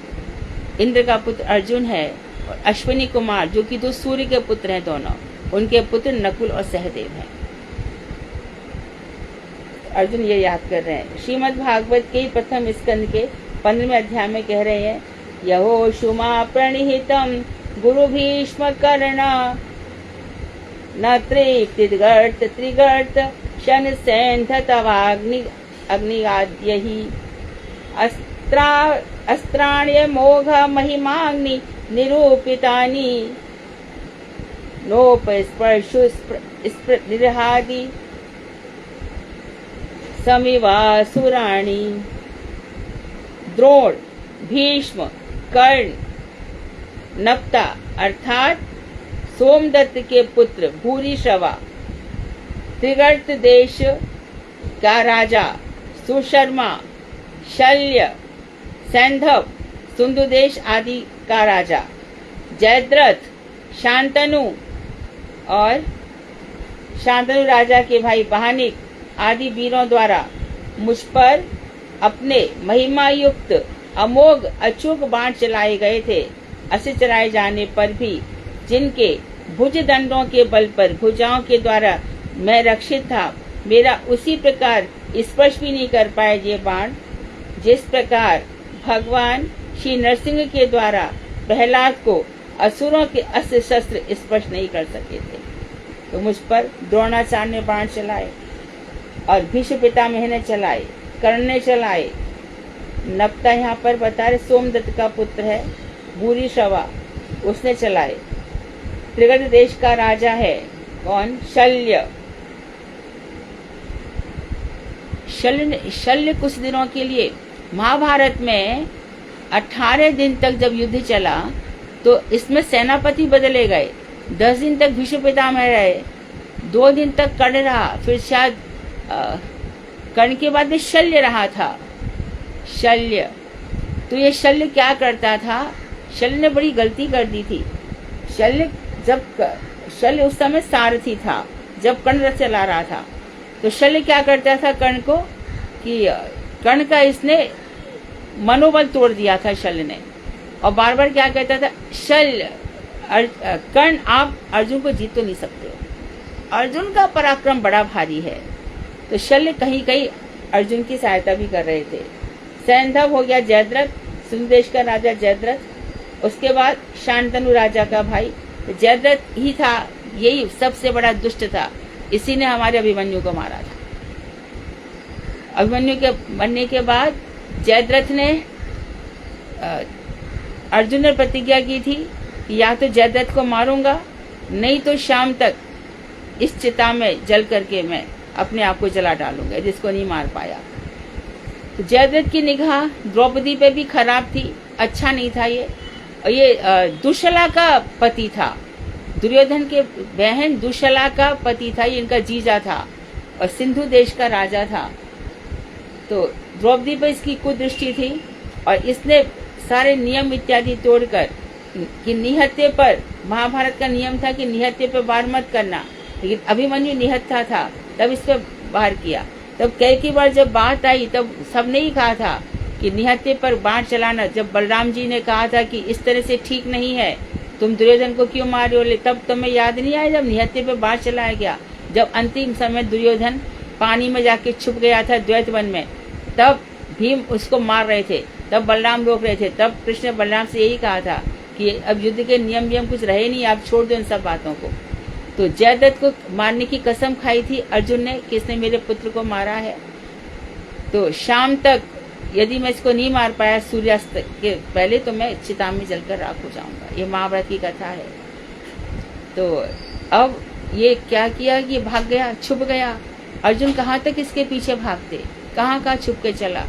इंद्र का पुत्र अर्जुन है, और अश्विनी कुमार जो कि 2 सूर्य के पुत्र हैं दोनों, उनके पुत्र नकुल और सहदेव हैं। अर्जुन ये याद कर रहे हैं। श्रीमद् भागवत के प्रथम स्कंद के 15वें अध्याय में कह रहे हैं, यहो शुमा प्रणिहितम गुरु भीष्म कर्ण न त्रिगर्त त्रिगर्त शन सैंध तवाग्नि अग्निगाद्यहि अस्त्राण्य मोघ महिमाग्नि निरूपितानि नोपस्पर्शु निर्हादि समिवासुराणि। द्रोण, भीष्म, कर्ण, नप्ता अर्थात सोमदत्त के पुत्र भूरिश्रवा, त्रिगर्त देश का राजा सुशर्मा, शल्य, सैंधव सिंधु देश आदि का राजा, जयद्रथ, शांतनु और शांतनु राजा के भाई बहानिक आदि वीरों द्वारा मुझ पर अपने महिमा युक्त अमोघ अचूक बाण चलाए गए थे। ऐसे चलाए जाने पर भी जिनके भुज दंडों के बल पर भुजाओं के द्वारा मैं रक्षित था, मेरा उसी प्रकार स्पर्श भी नहीं कर पाए ये बाण, जिस प्रकार भगवान श्री नरसिंह के द्वारा प्रहलाद को असुरों के अस्त्र शस्त्र स्पर्श नहीं कर सके थे। तो मुझ पर द्रोणाचार्य ने बाण चलाए और भीष्म पितामह ने चलाए, कर्ण ने चलाए, नप्ता यहाँ पर बता रहे सोमदत्त का पुत्र है, भूरिश्रवा उसने चलाए, त्रिगर्त देश का राजा है कौन, शल्य। शल्य कुछ दिनों के लिए महाभारत में 18 दिन तक जब युद्ध चला तो इसमें सेनापति बदले गए। 10 दिन तक भीष्म पितामह रहे, 2 दिन तक कर्ण रहा, फिर शायद कर्ण के बाद शल्य रहा था। शल्य, तो ये शल्य क्या करता था, शल्य ने बड़ी गलती कर दी थी। शल्य उस समय सारथी था जब कर्ण रथ चला रहा था, तो शल्य क्या करता था कर्ण को, कि कर्ण का इसने मनोबल तोड़ दिया था शल्य ने, और बार बार क्या कहता था, शल्य कर्ण आप अर्जुन को जीत तो नहीं सकते हो, अर्जुन का पराक्रम बड़ा भारी है। तो शल्य कहीं कहीं अर्जुन की सहायता भी कर रहे थे। सैंधव हो गया जयद्रथ, सिंधु देश का राजा जयद्रथ, उसके बाद शांतनु राजा का भाई जयद्रथ ही था, यही सबसे बड़ा दुष्ट था, इसी ने हमारे अभिमन्यु को मारा था। अभिमन्यु के मरने के बाद जयद्रथ ने अर्जुन ने प्रतिज्ञा की थी कि या तो जयद्रथ को मारूंगा, नहीं तो शाम तक इस चिता में जल करके मैं अपने आप को जला डालूंगा, जिसको नहीं मार पाया। तो जयद्रथ की निगाह द्रौपदी पे भी खराब थी, अच्छा नहीं था ये। और ये दुशला का पति था, दुर्योधन के बहन दुशला का पति था, ये इनका जीजा था और सिंधु देश का राजा था। तो द्रौपदी पर इसकी कुदृष्टि थी और इसने सारे नियम इत्यादि तोड़कर कि निहत्थे पर, महाभारत का नियम था कि निहत्थे पर वार मत करना, लेकिन अभिमन्यु निहत्था था, तब इस पर वार किया। तब कई बार जब बात आई तब सबने ही कहा था कि निहत्थे पर बाण चलाना, जब बलराम जी ने कहा था कि इस तरह से ठीक नहीं है, तुम दुर्योधन को क्यों मार रहे हो, तब तुम्हें याद नहीं आया जब निहत्थे पर बाण चलाया गया, जब अंतिम समय दुर्योधन पानी में जाके छुप गया था द्वैत वन में, तब भीम उसको मार रहे थे, तब बलराम रोक रहे थे, तब कृष्ण ने बलराम से यही कहा था कि अब युद्ध के नियम कुछ रहे नहीं, आप छोड़ दो इन सब बातों को। तो जयद्रथ को मारने की कसम खाई थी अर्जुन ने कि इसने मेरे पुत्र को मारा है। तो शाम तक यदि मैं इसको नहीं मार पाया सूर्यास्त के पहले, तो मैं चिता में जलकर राख हो जाऊंगा। ये महाभारत की कथा है। तो अब ये क्या किया कि भाग गया, छुप गया। अर्जुन कहाँ तक इसके पीछे भागते, कहाँ छुप के चला।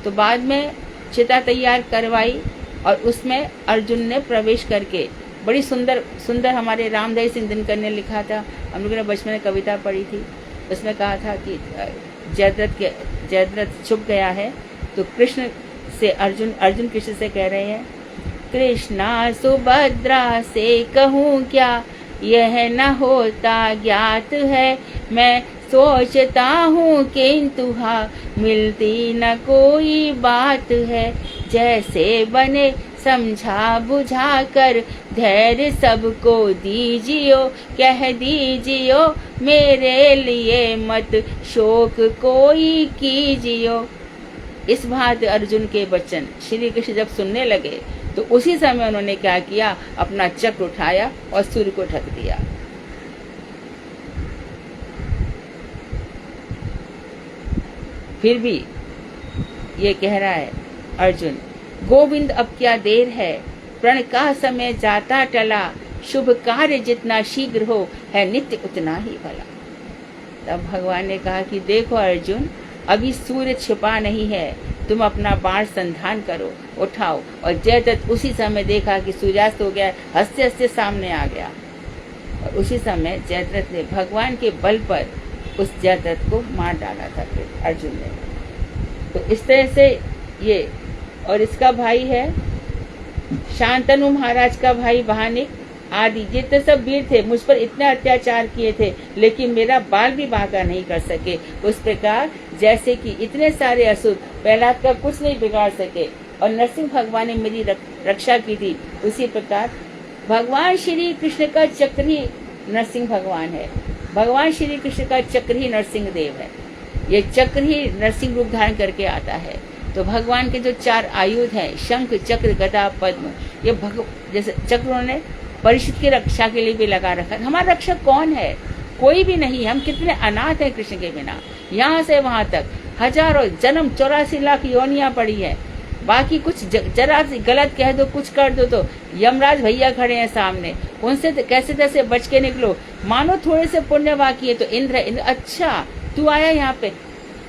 तो बाद में चिता तैयार करवाई और उसमें अर्जुन ने प्रवेश करके, बड़ी सुंदर सुंदर हमारे रामदयाल सिंह दिनकर ने लिखा था, हम लोगों ने बचपन में कविता पढ़ी थी, उसमें कहा था कि जयद्रथ छुप गया है। तो कृष्ण से अर्जुन कृष्ण से कह रहे हैं, कृष्णा सुभद्रा से कहूँ क्या, यह न होता ज्ञात है। मैं सोचता हूँ किंतु हाँ मिलती न कोई बात है। जैसे बने समझा बुझा कर धैर्य सबको दीजियो, कह दीजियो मेरे लिए मत शोक कोई कीजियो। इस बात अर्जुन के वचन श्री कृष्ण जब सुनने लगे तो उसी समय उन्होंने क्या किया, अपना चक्र उठाया और सूर्य को ढक दिया। फिर भी ये कह रहा है अर्जुन, गोविंद अब क्या देर है, प्रण का समय जाता टला। शुभ कार्य जितना शीघ्र हो है नित्य उतना ही भला। तब भगवान ने कहा कि देखो अर्जुन, अभी सूर्य छिपा नहीं है, तुम अपना बाण संधान करो, उठाओ। और जयद्रथ उसी समय देखा कि सूर्यास्त हो गया, हंसते हंसते सामने आ गया। और उसी समय जयद्रथ ने भगवान के बल पर उस जयद्रथ को मार डाला था फिर अर्जुन ने। तो इस तरह से ये, और इसका भाई है शांतनु महाराज का भाई वाहनिक आदि, जितने सब वीर थे मुझ पर इतने अत्याचार किए थे, लेकिन मेरा बाल भी बांका नहीं कर सके। उस प्रकार जैसे कि इतने सारे असुर प्रहलाद का कुछ नहीं बिगाड़ सके और नरसिंह भगवान ने मेरी रक्षा की थी, उसी प्रकार भगवान श्री कृष्ण का चक्र ही नरसिंह भगवान है। भगवान श्री कृष्ण का चक्र ही नरसिंह देव है। ये चक्र ही नरसिंह रूप धारण करके आता है। तो भगवान के जो 4 आयुध हैं, शंख चक्र गदा पद्म, ये जैसे चक्र उन्होंने परिषद की रक्षा के लिए भी लगा रखा है। हमारा रक्षक कौन है? कोई भी नहीं। हम कितने अनाथ हैं कृष्ण के बिना। यहाँ से वहां तक हजारों जन्म 84 लाख योनियां पड़ी है। बाकी कुछ जरा सी गलत कह दो, कुछ कर दो तो यमराज भैया खड़े हैं सामने, उनसे कैसे तैसे बच के निकलो। मानो थोड़े से पुण्य बाकी है तो इंद्र अच्छा तू आया यहाँ पे,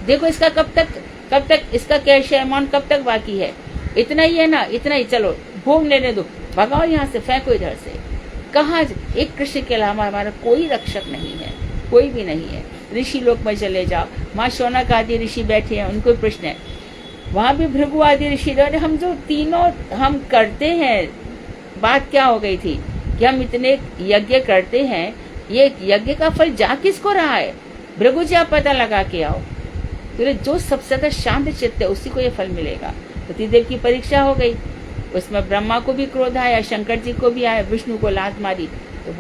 देखो इसका कब तक इसका कैश अमाउंट कब तक बाकी है, इतना ही है ना, इतना ही, चलो भोग लेने दो, भगाओ यहाँ से, फेंको इधर से। कहाँ? एक कृष्ण के अलावा हमारा कोई रक्षक नहीं है, कोई भी नहीं है। ऋषि लोक में चले जाओ, माँ शौनक आदि ऋषि बैठे हैं, उनको प्रश्न है, वहां भी भृगु आदि ऋषि। हम जो तीनों हम करते हैं, बात क्या हो गई थी कि हम इतने यज्ञ करते हैं, ये यज्ञ का फल जा किसको रहा है? भृगु जी आप पता लगा के आओ, तो जो सबसे ज्यादा शांत चित्त है उसी को ये फल मिलेगा। सतीदेव की परीक्षा हो गई, उसमें ब्रह्मा को भी क्रोध आया, शंकर जी को भी आया, विष्णु को लात मारी, तो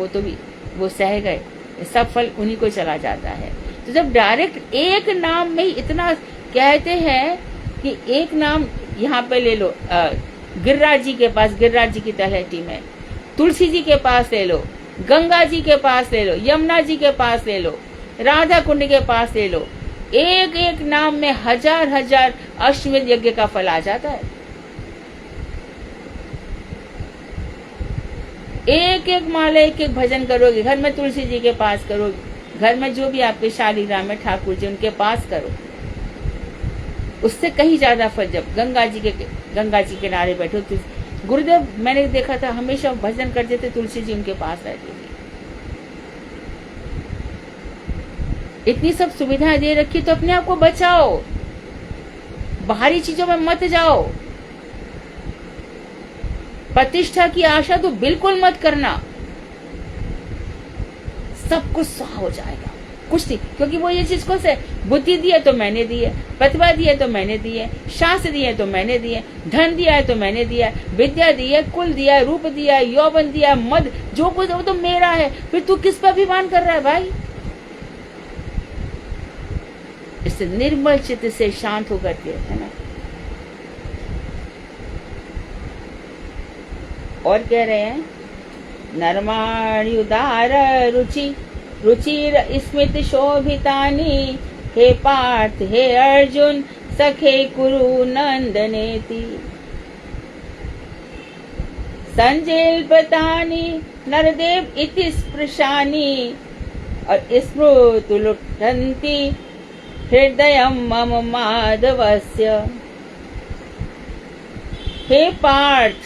वो सह गए। सब फल उन्हीं को चला जाता है। तो जब डायरेक्ट एक नाम में ही इतना कहते हैं कि एक नाम यहाँ पे ले लो, गिरिराज जी के पास, गिरिराज जी की तलहटी में, तुलसी जी के पास ले लो, गंगा जी के पास ले लो, यमुना जी के पास ले लो, राधा कुंड के पास ले लो, एक एक नाम में हजार हजार अश्वमेध यज्ञ का फल आ जाता है। एक एक माला, एक एक भजन करोगे, घर में तुलसी जी के पास करो, घर में जो भी आपके शालीग्राम में ठाकुर जी उनके पास करो, उससे कहीं ज्यादा फल। जब गंगा जी के किनारे बैठो, गुरुदेव मैंने देखा था हमेशा भजन करते थे, तुलसी जी उनके पास रहती थी। इतनी सब सुविधाएं दे रखी तो अपने आप को बचाओ, बाहरी चीजों में मत जाओ। प्रतिष्ठा की आशा तो बिल्कुल मत करना, सब कुछ सहा हो जाएगा, कुछ नहीं। क्योंकि वो ये चीज को से बुद्धि दी है तो मैंने दी है, प्रतिभा दी है तो मैंने दी है, शास्त्र दिए है तो मैंने दिए, धन दिया है तो मैंने दिया है, विद्या दी है, कुल दिया है, रूप दिया है, यौवन दिया है, मद, जो कुछ वो तो मेरा है। फिर तू किस पर अभिमान कर रहा है भाई? इससे निर्मल चित्त से शांत होकर के, है ना। और कह रहे हैं, नरमाणि उदार रुचिर स्मित शोभितानि, हे पार्थ हे अर्जुन सखे कुरु नंदनेति संजेल्पतानि नरदेव इति स्पृशानि और स्मृतु लुठन्ति हृदयं मम माधवस्य। हे पार्थ,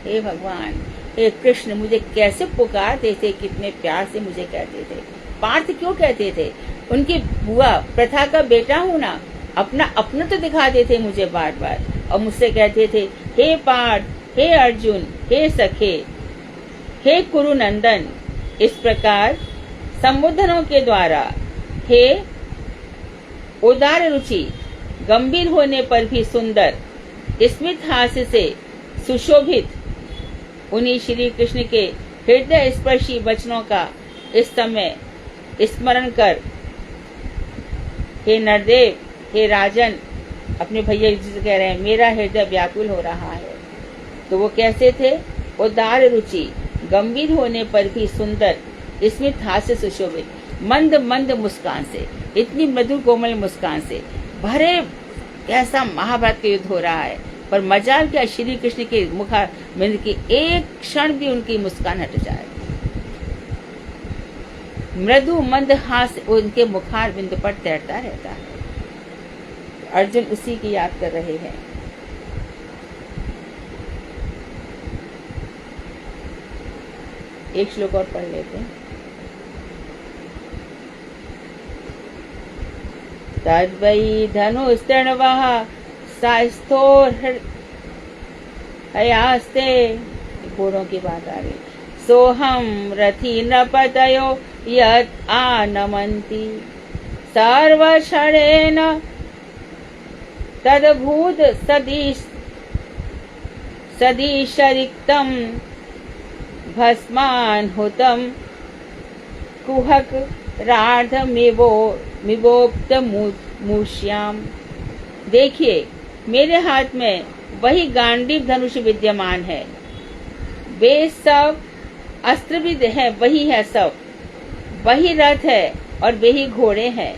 हे भगवान, हे कृष्ण, मुझे कैसे पुकारते थे, कितने प्यार से मुझे कहते थे। पार्थ क्यों कहते थे? उनकी बुआ प्रथा का बेटा हूँ ना, अपना अपना तो दिखाते थे मुझे बार बार, और मुझसे कहते थे हे पार्थ, हे अर्जुन, हे सखे, हे कुरुनंदन। इस प्रकार संबोधनों के द्वारा हे उदार रुचि, गंभीर होने पर भी सुंदर, स्मित हास्य से सुशोभित उन्हीं श्री कृष्ण के हृदय स्पर्शी वचनों का इस समय स्मरण कर हे नरदेव, हे राजन, अपने भैया जी से कह रहे हैं मेरा हृदय व्याकुल हो रहा है। तो वो कैसे थे? उदार रुचि, गंभीर होने पर भी सुंदर, स्मित हास्य सुशोभित, मंद मंद मुस्कान से, इतनी मधुर कोमल मुस्कान से भरे। कैसा महाभारत का युद्ध हो रहा है, पर मजाल क्या श्री कृष्ण के मुखारबिंद की एक क्षण भी उनकी मुस्कान हट जाए। मृदु मंद हास्य उनके मुखारबिंद पर तैरता रहता है। अर्जुन उसी की याद कर रहे हैं। एक श्लोक और पढ़ लेते हैं। तद्वै धनुस्तृणवः हयास्ते, घोड़ों की बात आ रही। सोहम रथी नृपतयो यत् आनमन्ति सर्वक्षणेन तद्भूत सदीशरिक्तं भस्मान हुतम कुहक रार्धमिवोक्त मूष्याम। देखिए, मेरे हाथ में वही गांडीव धनुष विद्यमान है, वे सब अस्त्र भी है, वही है सब, वही रथ है और वही घोड़े हैं,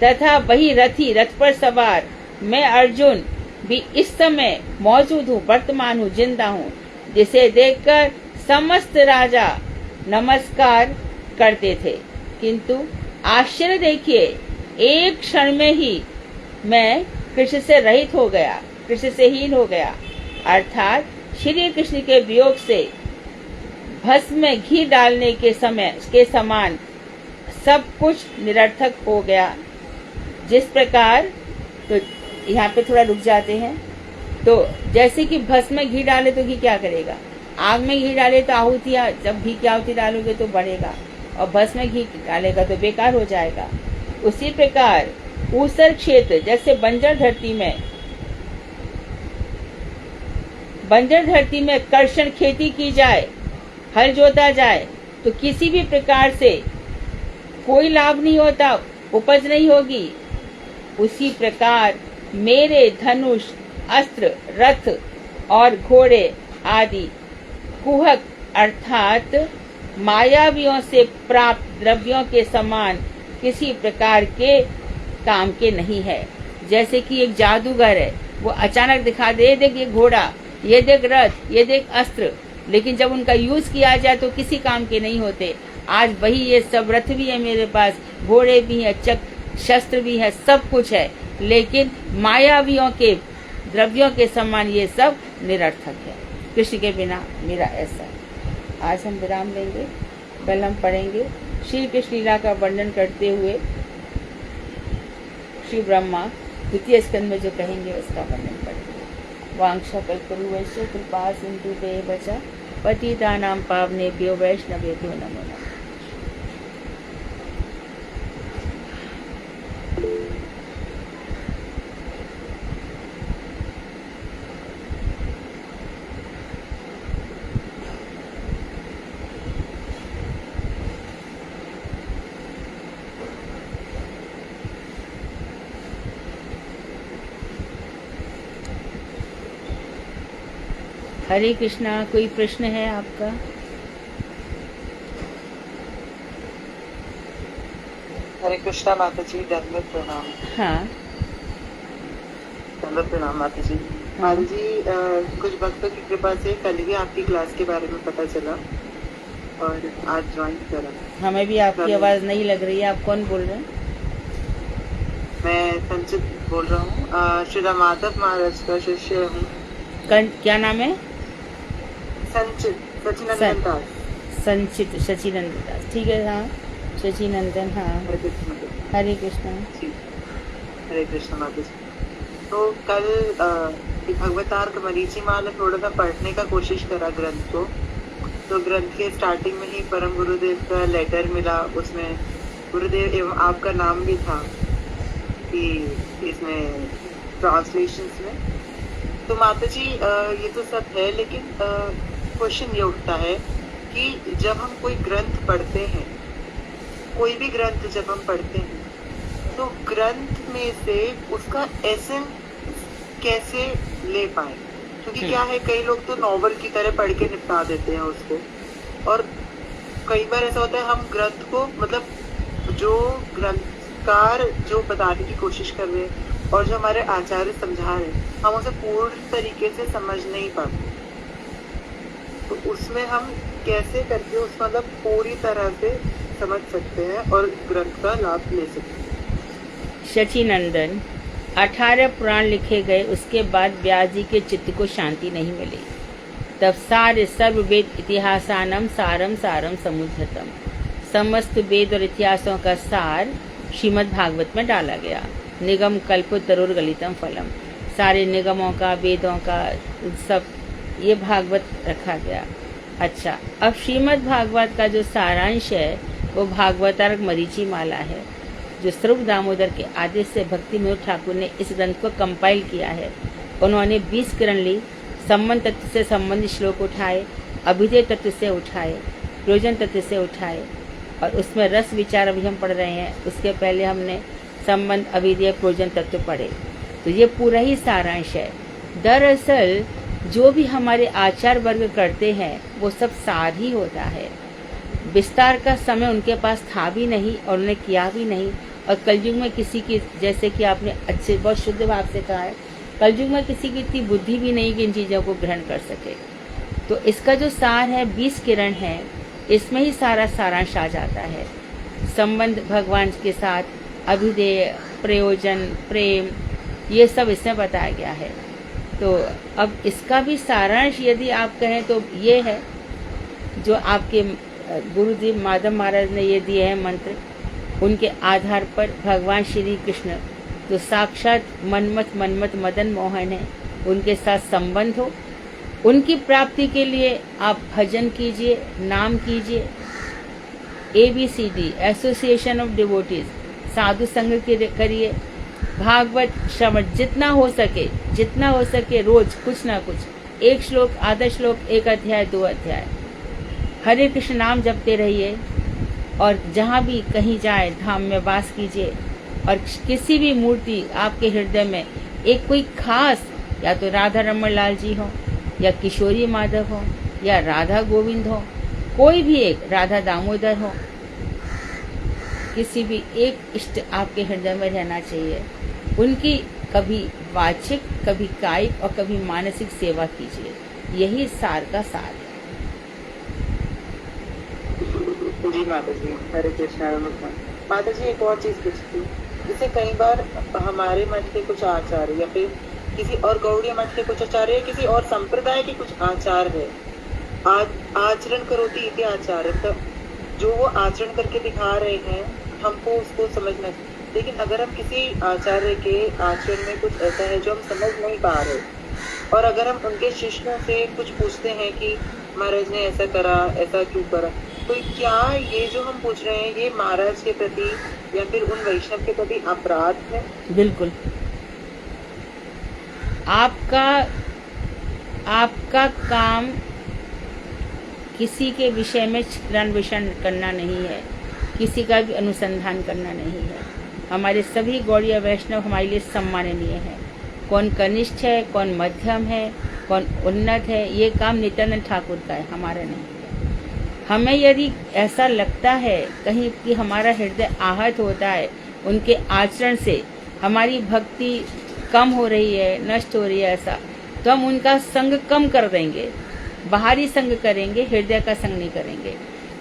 तथा वही रथी, रथ पर सवार मैं अर्जुन भी इस समय मौजूद हूँ, वर्तमान हूँ, जिंदा हूँ, जिसे देखकर समस्त राजा नमस्कार करते थे। किंतु आश्चर्य देखिए, एक क्षण में ही मैं कृष्ण से रहित हो गया, कृष्ण से हीन हो गया, अर्थात श्री कृष्ण के वियोग से भस्म में घी डालने के समय के समान सब कुछ निरर्थक हो गया। जिस प्रकार, तो यहाँ पे थोड़ा रुक जाते हैं। तो जैसे कि भस्म में घी डाले तो घी क्या करेगा? आग में घी डाले तो आहुतियाँ, जब घी की आहुति डालोगे तो बढ़ेगा, और भस्म में घी डालेगा तो बेकार हो जाएगा। उसी प्रकार ऊसर क्षेत्र, जैसे बंजर धरती में कर्षण खेती की जाए, हल जोता जाए, तो किसी भी प्रकार से कोई लाभ नहीं होता, उपज नहीं होगी। उसी प्रकार मेरे धनुष, अस्त्र, रथ और घोड़े आदि कुहक अर्थात मायावियों से प्राप्त द्रव्यों के समान किसी प्रकार के काम के नहीं है। जैसे कि एक जादूगर है, वो अचानक दिखा दे, ये देख ये घोड़ा, ये देख रथ, ये देख अस्त्र, लेकिन जब उनका यूज किया जाए तो किसी काम के नहीं होते। आज वही ये सब रथ भी है मेरे पास, घोड़े भी है, शस्त्र भी है, सब कुछ है, लेकिन मायावियों के द्रव्यों के समान ये सब निरर्थक है। कृष्ण के बिना मेरा ऐसा है। आज हम विराम लेंगे, कल हम पढ़ेंगे श्री कृष्ण लीला का वर्णन करते हुए श्री ब्रह्मा द्वितीय स्कंद में जो कहेंगे उसका वर्णन करेंगे। वांछा कल्पतरुश्च कृपा सिंधु देवच पतितानां पावनेभ्यो वैष्णवेभ्यो नमो नमः। हरे कृष्णा। कोई प्रश्न है आपका? हरे कृष्णा माता जी, दंडवत प्रणाम। हाँ, दंडवत प्रणाम माता जी। माता जी कुछ भक्तों की कृपा से कल ही आपकी क्लास के बारे में पता चला और आज ज्वाइन करा। हमें भी आपकी आवाज़ नहीं लग रही है। आप कौन बोल रहे हैं? मैं संचित बोल रहा हूँ, श्री राम माधव महाराज का शिष्य हूँ। क्या नाम है? संचित सचिनंदन दास। संचित सचिनंदन दास, ठीक है। हाँ, सचिनंदन, हाँ। हरे कृष्ण हरे कृष्ण। जी, हरे कृष्ण माता जी। तो कल भगवतार्क मरीचिमाला थोड़ा सा पढ़ने का कोशिश करा ग्रंथ को। तो ग्रंथ के स्टार्टिंग में ही परम गुरुदेव का लेटर मिला, उसमें गुरुदेव एवं आपका नाम भी था कि इसमें ट्रांसलेशंस में। तो माता जी ये तो सब है, लेकिन क्वेश्चन ये उठता है कि जब हम कोई ग्रंथ पढ़ते हैं, कोई भी ग्रंथ जब हम पढ़ते हैं, तो ग्रंथ में से उसका एसेंस कैसे ले पाए? क्योंकि क्या है, कई लोग तो नॉवल की तरह पढ़ के निपटा देते हैं उसको, और कई बार ऐसा होता है हम ग्रंथ को, मतलब जो ग्रंथकार जो बताने की कोशिश कर रहे हैं और जो हमारे आचार्य समझा रहे हैं, हम उसे पूर्ण तरीके से समझ नहीं पाते। तो उसमें हम कैसे करके उसको मतलब पूरी तरह से समझ सकते हैं और ग्रंथ का लाभ ले सकते हैं? सचिनंदन, 18 पुराण लिखे गए, उसके बाद व्यास जी के चित्त को शांति नहीं मिली। तब सारे सर्व वेद इतिहासानम सारम सारम समुद्धतम, समस्त वेद और इतिहासों का सार श्रीमद् भागवत में डाला गया। निगम कल्प तरुर गलितम फलम, सारे निगमों का, वेदों का, सब ये भागवत रखा गया। अच्छा, अब श्रीमद् भागवत का जो सारांश है वो भागवतार्क मरीचिमाला है, जो स्वरूप दामोदर के आदेश से भक्ति विनोद ठाकुर ने इस ग्रंथ को कंपाइल किया है। उन्होंने 20 किरण ली, संबंध तत्व से संबंधित श्लोक उठाए, अभिधेय तत्व से उठाए, प्रयोजन तत्व से उठाए, और उसमें रस विचार अभी हम पढ़ रहे हैं। उसके पहले हमने संबंध, अभिधेय, प्रयोजन तत्व पढ़े। तो ये पूरा ही सारांश है। दरअसल जो भी हमारे आचार्य वर्ग करते हैं वो सब सार ही होता है। विस्तार का समय उनके पास था भी नहीं और उन्होंने किया भी नहीं। और कलयुग में किसी की, जैसे कि आपने अच्छे बहुत शुद्ध भाव से कहा है, कलयुग में किसी की इतनी बुद्धि भी नहीं कि इन चीज़ों को ग्रहण कर सके। तो इसका जो सार है 20 किरण है, इसमें ही सारा सारांश आ जाता है। संबंध भगवान के साथ, अभिधेय, प्रयोजन, प्रेम, ये सब इसमें बताया गया है। तो अब इसका भी सारांश यदि आप कहें तो ये है, जो आपके गुरुदेव माधव महाराज ने ये दिए हैं मंत्र, उनके आधार पर भगवान श्री कृष्ण जो साक्षात मनमत मदन मोहन है, उनके साथ संबंध हो। उनकी प्राप्ति के लिए आप भजन कीजिए, नाम कीजिए, ABCD एसोसिएशन ऑफ डिवोटीज, साधु संग करिए, भागवत श्रवण जितना हो सके रोज कुछ ना कुछ, एक श्लोक, आधा श्लोक, एक अध्याय, 2 अध्याय, हरे कृष्ण नाम जपते रहिए। और जहाँ भी कहीं जाए धाम में वास कीजिए, और किसी भी मूर्ति आपके हृदय में एक कोई खास, या तो राधा रमण लाल जी हो, या किशोरी माधव हो, या राधा गोविंद हो, कोई भी एक, राधा दामोदर हो, किसी भी एक इष्ट आपके हृदय में रहना चाहिए। उनकी कभी वाचिक, कभी कायिक और कभी मानसिक सेवा कीजिए। यही सार का सार है। जी माता जी, हरे कृष्णा। माता जी एक और चीज पूछती हूँ, जैसे कई बार हमारे मठ के कुछ आचार्य या फिर किसी और गौड़ीय मठ के कुछ आचार्य, किसी और संप्रदाय के कुछ आचार्य है, आचरण करोति इति आचार्य, तो जो वो आचरण करके दिखा रहे हैं हमको उसको समझना। लेकिन अगर हम किसी आचार्य के आचरण में कुछ ऐसा है जो हम समझ नहीं पा रहे, और अगर हम उनके शिष्यों से कुछ पूछते हैं कि महाराज ने ऐसा करा, ऐसा क्यों करा, तो क्या ये जो हम पूछ रहे हैं ये महाराज के प्रति या फिर उन वैष्णव के प्रति अपराध है? बिल्कुल। आपका काम किसी के विषय में चित्रान्वेषण करना नहीं है, किसी का भी अनुसंधान करना नहीं है। हमारे सभी गौड़ीय वैष्णव हमारे लिए सम्माननीय है। कौन कनिष्ठ है, कौन मध्यम है, कौन उन्नत है, ये काम नित्यानंद ठाकुर का है, हमारा नहीं है। हमें यदि ऐसा लगता है कहीं कि हमारा हृदय आहत होता है उनके आचरण से, हमारी भक्ति कम हो रही है, नष्ट हो रही है ऐसा, तो हम उनका संग कम कर देंगे, बाहरी संग करेंगे, हृदय का संग नहीं करेंगे।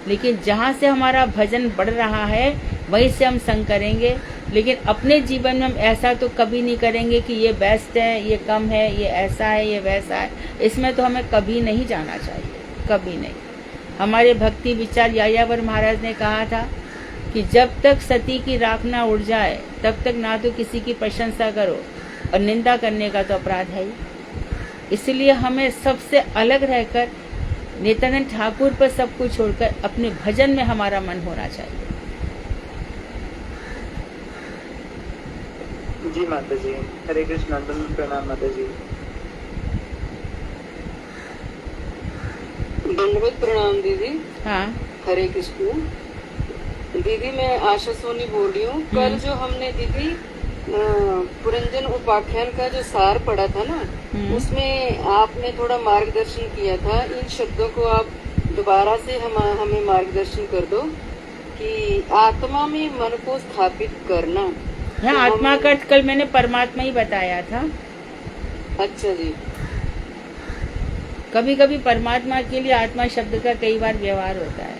लेकिन जहाँ से हमारा भजन बढ़ रहा है वहीं से हम संग करेंगे। लेकिन अपने जीवन में हम ऐसा तो कभी नहीं करेंगे कि ये बेस्ट है, ये कम है, ये ऐसा है, ये वैसा है। इसमें तो हमें कभी नहीं जाना चाहिए, कभी नहीं। हमारे भक्ति विचार यायावर महाराज ने कहा था कि जब तक सती की राख ना उड़ जाए तब तक ना तो किसी की प्रशंसा करो, और निंदा करने का तो अपराध है ही। इसलिए हमें सबसे अलग रहकर नित्यानंद ठाकुर पर सब कुछ छोड़कर अपने भजन में हमारा मन होना चाहिए। जी माता जी, हरे कृष्ण। प्रणाम माता जी। दंडवत प्रणाम दीदी। हाँ हरे कृष्ण। दीदी मैं आशा सोनी बोल रही हूँ। कल जो हमने दीदी पुरंजन उपाख्यान का जो सार पढ़ा था ना, उसमें आपने थोड़ा मार्गदर्शन किया था। इन शब्दों को आप दोबारा से हमें मार्गदर्शन कर दो कि आत्मा में मन को स्थापित करना। यहाँ तो आत्मा का अर्थ कल मैंने परमात्मा ही बताया था। अच्छा जी। कभी कभी परमात्मा के लिए आत्मा शब्द का कई बार व्यवहार होता है।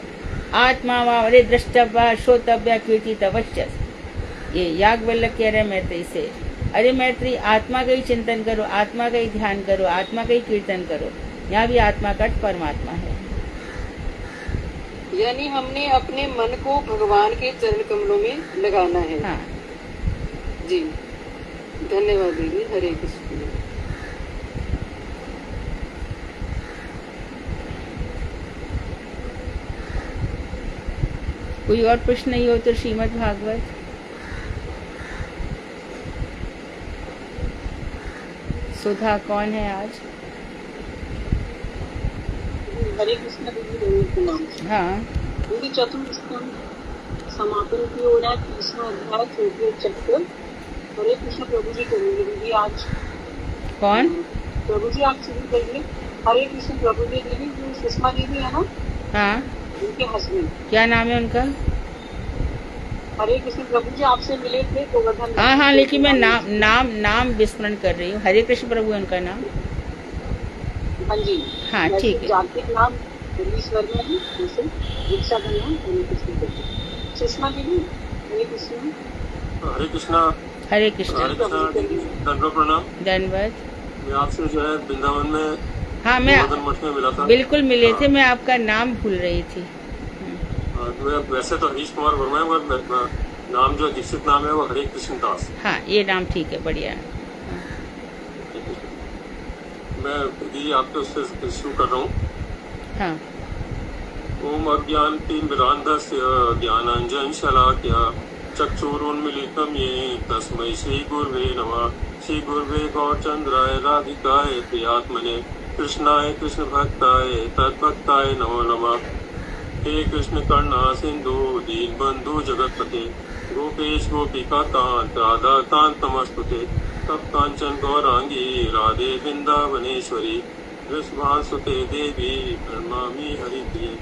आत्मा वा अरे द्रष्टव्य श्रोतव्य कीर्तितवश्च, ये याज्ञवल्क्य कह रहे मैत्री से। अरे मैत्री, आत्मा का ही चिंतन करो, आत्मा का ही ध्यान करो, आत्मा का ही कीर्तन करो। यहाँ भी आत्मा का अर्थ परमात्मा है। यानी हमने अपने मन को भगवान के चरण कमलों में लगाना है। हाँ जी धन्यवाद दीदी। हरे कृष्ण। कोई और प्रश्न नहीं हो तो श्रीमद् भागवत। सुधा कौन है आज? हरे कृष्ण दीदी। प्रणाम। हाँ दीदी चतुर्थ स्कंद समापन की ओर है। 30वां अध्याय तृतीय चैप्टर। हरे कृष्ण प्रभु जी करेंगे दीदी आज। कौन? प्रभु जी आप शुरू करिए। हरे कृष्ण प्रभु जी दीदी, जो सुषमा दीदी है ना, हाँ उनके हस्बैंड। क्या नाम है उनका? हरे कृष्ण प्रभु जी आपसे मिले थे गोवर्धन। हाँ हाँ, लेकिन मैं नाम विस्मरण कर रही हूँ। हरे कृष्ण प्रभु है उनका नाम। हाँ जी। हाँ ठीक है। जाति का नाम ईश्वर में है, जैसे दीक्षा का नाम हरे कृष्ण प्रभु। सुषमा दीदी हरे कृष्ण। हरे कृष्णा। हरे कृष्ण। हरे कृष्णा दीदी, दंडवत प्रणाम। धन्यवाद। मैं आपसे जो है वृंदावन में हाँ मैं गोवर्धन मठ में मिला था। बिल्कुल मिले थे, मैं आपका नाम भूल रही थी। मैं वैसे तो हरीश कुमार वर्मा है, मगर नाम जो दीक्षित नाम है वो हरे कृष्ण दास। हाँ ये नाम ठीक है, बढ़िया। मैं दीदी आपके उससे शुरू कर रहा हूँ। हाँ। ओम अज्ञान तिमिरान्धस्य ज्ञानांजन शलाकया चक्षुरुन्मीलितं येन तस्मै श्री गुरुवे नमः। श्री गुरुवे गौरचंद्राय राधिकाय प्रियात्मने कृष्णाय कृष्ण भक्ताय तद्भक्ताय नमो नमः। हे कृष्ण करुणा सिंधु दीनबंधु जगतपते गोपेश गोपिका कांत राधा कांत नमस्तुते। तप कांचन गौरांगी राधे वृंदावनेश्वरी वृषभानुसुते देवी प्रणमामि हरिप्रिये।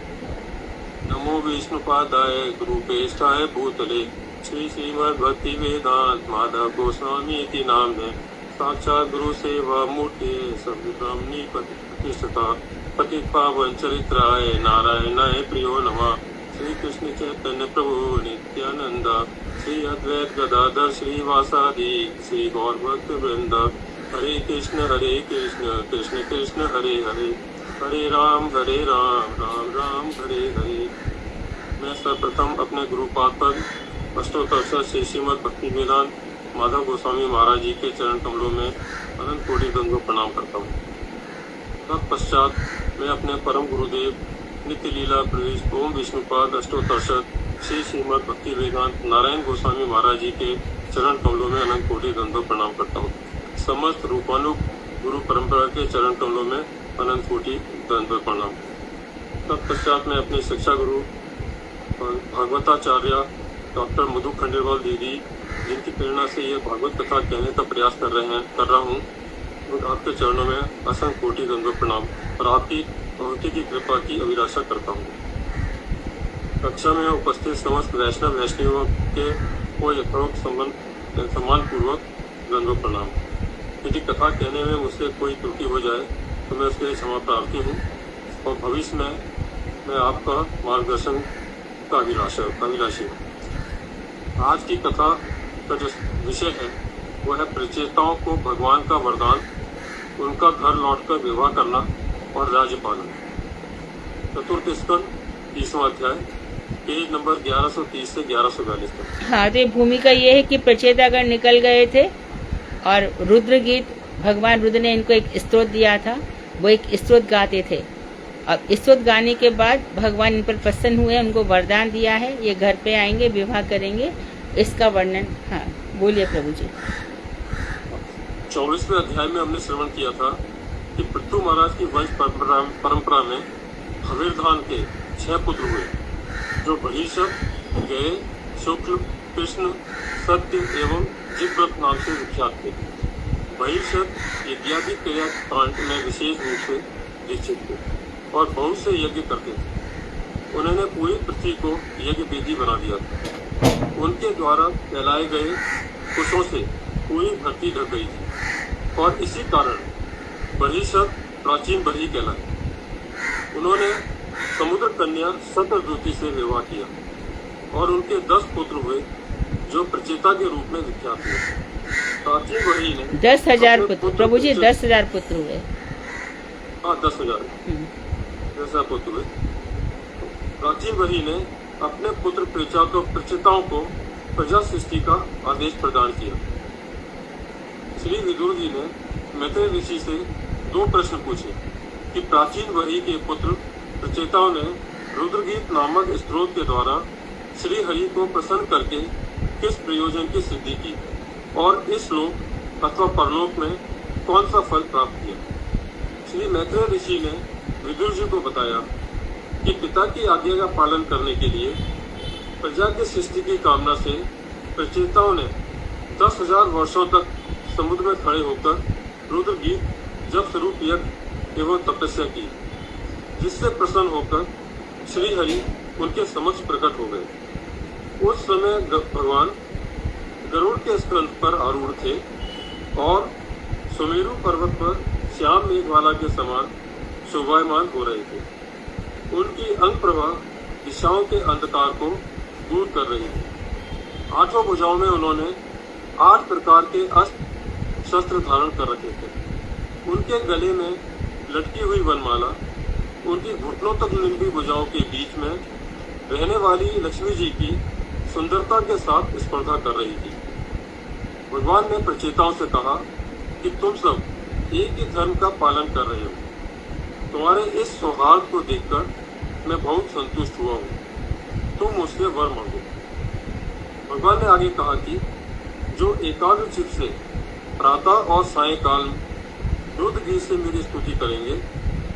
नमो विष्णुपादाय गुरुपेष्ठाय भूतले श्री श्रीमद्भक्ति वेदांत माधव गोस्वामी इति नाम्ने साक्षात् गुरु सेवा मूर्ति सब्राह्मणी प्रतिष्ठता पतित पावन चरित्राय नारायणाय प्रियो नमः। श्री कृष्ण चैतन्य प्रभु नित्यानंद श्री अद्वैत गदाधर श्रीवासादि श्री गौर भक्त वृंद। हरे कृष्ण कृष्ण कृष्ण हरे हरे, हरे राम राम राम हरे हरे। मैं सर्वप्रथम अपने गुरुपाद पर अष्टोत्तर श्री श्रीमद् भक्ति वेदांत माधव गोस्वामी महाराज जी के चरण कमलों में अनंत कोटि दंडों प्रणाम करता हूँ। तत्पश्चात मैं अपने परम गुरुदेव नित्य लीला प्रवेश ओम विष्णुपाद अष्टोत्तर श्री श्रीमद् भक्ति वेदांत नारायण गोस्वामी महाराज जी के चरण कमलों में अनंत कोटि दंडों प्रणाम करता हूँ। समस्त रूपानुग गुरु परंपरा के चरण कमलों में अनंत कोटि दंडों प्रणाम। तत्पश्चात मैं अपने शिक्षा गुरु भागवताचार्य डॉक्टर मधु खंडेलवाल दीदी, जिनकी प्रेरणा से ये भागवत कथा कहने का प्रयास कर रहा हूँ, आपके चरणों में असंख्य कोटि दंडों प्रणाम और आपकी भक्ति की कृपा की अभिलाषा करता हूँ। कक्षा में उपस्थित समस्त वैष्णव वैष्णवियों के को यथोक्त सम्मान पूर्वक दंडों प्रणाम। यदि कथा कहने में मुझसे कोई त्रुटि हो जाए तो मैं उसके लिए क्षमा प्रार्थी हूँ और भविष्य में मैं आपका मार्गदर्शन का अभिलाषी हूँ। आज की कथा का जो विषय है वो है प्रचेताओं को भगवान का वरदान, उनका घर लौटकर विवाह करना और राज्य पालन। चतुर्थ स्कंद 30वां अध्याय, पेज नंबर 1130 से 1142 तक। हाँ, तो ये भूमिका ये है कि प्रचेतागण निकल गए थे और रुद्र गीत, भगवान रुद्र ने इनको एक स्तोत्र दिया था, वो एक स्तोत्र गाते थे। अब स्तोत्र गाने के बाद भगवान इन पर प्रसन्न हुए, उनको वरदान दिया है, ये घर पे आएंगे, विवाह करेंगे। इसका वर्णन, हाँ बोलिए प्रभु जी। 24वें अध्याय में हमने श्रवण किया था कि पृथु महाराज की वंश परंपरा में हवीरधान के 6 पुत्र हुए, जो भरीषक, गए, शुक्ल, कृष्ण, सत्य एवं जिव्रत नाम से विख्यात थे। भरीषक यज्ञादि क्रिया कांड में विशेष रूप से दीक्षित थे और बहुत से यज्ञ करते थे। उन्होंने पूरी पृथ्वी को यज्ञ वेदी बना दिया था। उनके द्वारा फैलाए गए कुशों से पूरी धरती ढक गई थी और इसी कारण भरीषक प्राचीन बरही कहलाए। उन्होंने समुद्र कन्या शतद्रुति से विवाह किया और उनके 10 पुत्र हुए, जो प्रचेता के रूप में विख्यात हुए। प्राचीन बरही ने 10,000 पुत्र, प्रभु जी 10,000 पुत्र हुए। हाँ, 10,000 ऐसा पुत्र हुए। प्राचीन बरही ने अपने पुत्र प्रचेताओं को प्रजा सृष्टि का आदेश प्रदान किया। श्री विदुर जी ने मैत्रेय ऋषि से 2 प्रश्न पूछे कि प्राचीन बरही के पुत्र प्रचेताओं ने रुद्रगीत नामक स्त्रोत के द्वारा श्री हरि को प्रसन्न करके किस प्रयोजन की सिद्धि की और इस लोक अथवा परलोक में कौन सा फल प्राप्त किया। श्री मैत्रेय ऋषि ने विदुर जी को बताया कि पिता की आज्ञा का पालन करने के लिए प्रजा की सृष्टि की कामना से प्रचेताओं ने 10,000 वर्षों तक समुद्र में खड़े होकर रुद्रगीत जप स्वरूप यज्ञ एवं तपस्या की, जिससे प्रसन्न होकर श्री हरि उनके समक्ष प्रकट हो गए। उस समय भगवान गरुड़ के स्कंद पर आरूढ़ थे और सुमेरु पर्वत पर श्याम मेघवाला के समान शोभायमान हो रहे थे। उनकी अंग प्रभा दिशाओं के अंधकार को दूर कर रही थी। 8 भुजाओं में उन्होंने 8 प्रकार के अस्त्र शस्त्र धारण कर रखे थे। उनके गले में लटकी हुई वनमाला उनकी घुटनों तक लंबी भुजाओं के बीच में रहने वाली लक्ष्मी जी की सुंदरता के साथ स्पर्धा कर रही थी। भगवान ने प्रचेताओं से कहा कि तुम सब एक ही धर्म का पालन कर रहे हो। तुम्हारे इस सौहार्द को देखकर मैं बहुत संतुष्ट हुआ हूँ। तुम मुझसे वर मांगो। भगवान ने आगे कहा कि जो एकाग्र चित्त से प्रातः और सायंकाल रुद्रगीत से मेरी स्तुति करेंगे,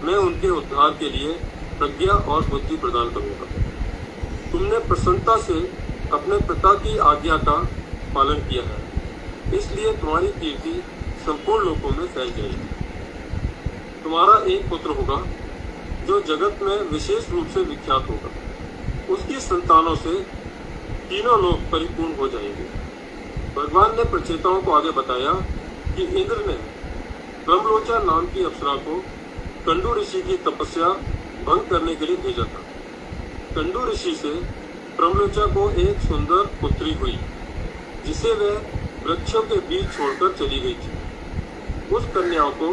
मैं उनके उद्धार के लिए प्रज्ञा और बुद्धि प्रदान करूंगा। तुमने प्रसन्नता से अपने पिता की आज्ञा का पालन किया है, इसलिए तुम्हारी कीर्ति संपूर्ण लोकों में फैल जाएगी। तुम्हारा एक पुत्र होगा जो जगत में विशेष रूप से विख्यात होगा। उसकी संतानों से तीनों लोक परिपूर्ण हो जाएंगे। भगवान ने प्रचेताओं को आगे बताया कि इंद्र ने ब्रह्मलोचा नाम की अप्सरा को कंडू ऋषि की तपस्या भंग करने के लिए भेजा था। कंडू ऋषि से ब्रह्मलोचा को एक सुंदर पुत्री हुई, जिसे वह वृक्षों के बीच छोड़कर चली गई थी। उस कन्या को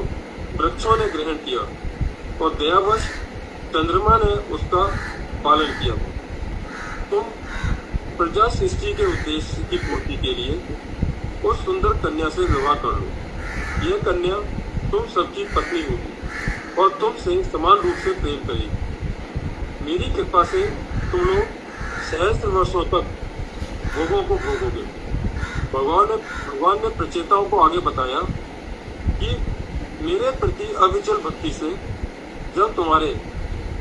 वृक्षों ने ग्रहण किया और दयावश चंद्रमा ने उसका पालन किया। तुम प्रजा सृष्टि के उद्देश्य की पूर्ति के लिए उस सुंदर कन्या से विवाह कर लो। यह कन्या तुम सबकी पत्नी होगी और तुमसे समान रूप से प्रेम करेगी। मेरी कृपा से तुम लोग सहस्त्र वर्षों तक भोगों को भोगोगे। भगवान ने प्रचेताओं को आगे बताया कि मेरे प्रति अविचल भक्ति से जब तुम्हारे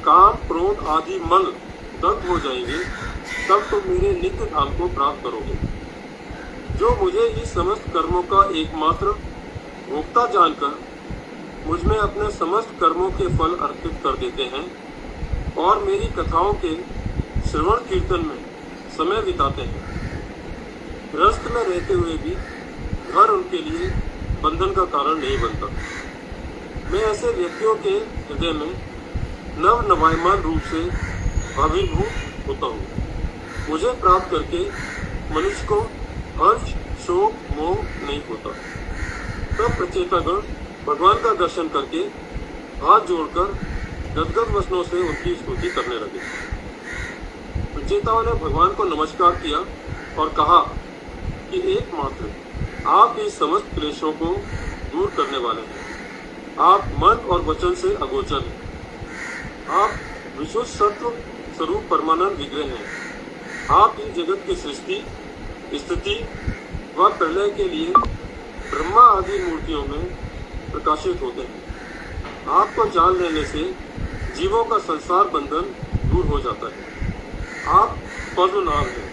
काम, क्रोध आदि मल दग्ध हो जाएंगे, तब तुम मेरे नित्य धाम को प्राप्त करोगे। जो मुझे इस समस्त कर्मों का एकमात्र भोक्ता जानकर मुझ में अपने समस्त कर्मों के फल अर्पित कर देते हैं और मेरी कथाओं के श्रवण कीर्तन में समय बिताते हैं। गृहस्थ में रहते हुए भी घर उनके लिए बंधन का कारण नहीं बनता। मैं ऐसे व्यक्तियों के हृदय में नव नवायमान रूप से आविर्भूत होता हूँ। मुझे प्राप्त करके मनुष्य को हर्ष, शोक, मोह नहीं होता। तब प्रचेतागण भगवान का दर्शन करके हाथ जोड़कर गदगद वचनों से उनकी स्तुति करने लगे। प्रचेताओं ने भगवान को नमस्कार किया और कहा कि एकमात्र आप ही समस्त क्लेशों को दूर करने वाले हैं। आप मन और वचन से अगोचर हैं। आप विशुद्ध सत्व स्वरूप परमानंद विग्रह हैं। आप ही जगत की सृष्टि, स्थिति व प्रलय के लिए ब्रह्मा आदि मूर्तियों में प्रकाशित होते हैं। आपको जान लेने से जीवों का संसार बंधन दूर हो जाता है। आप पद्मनाभ हैं।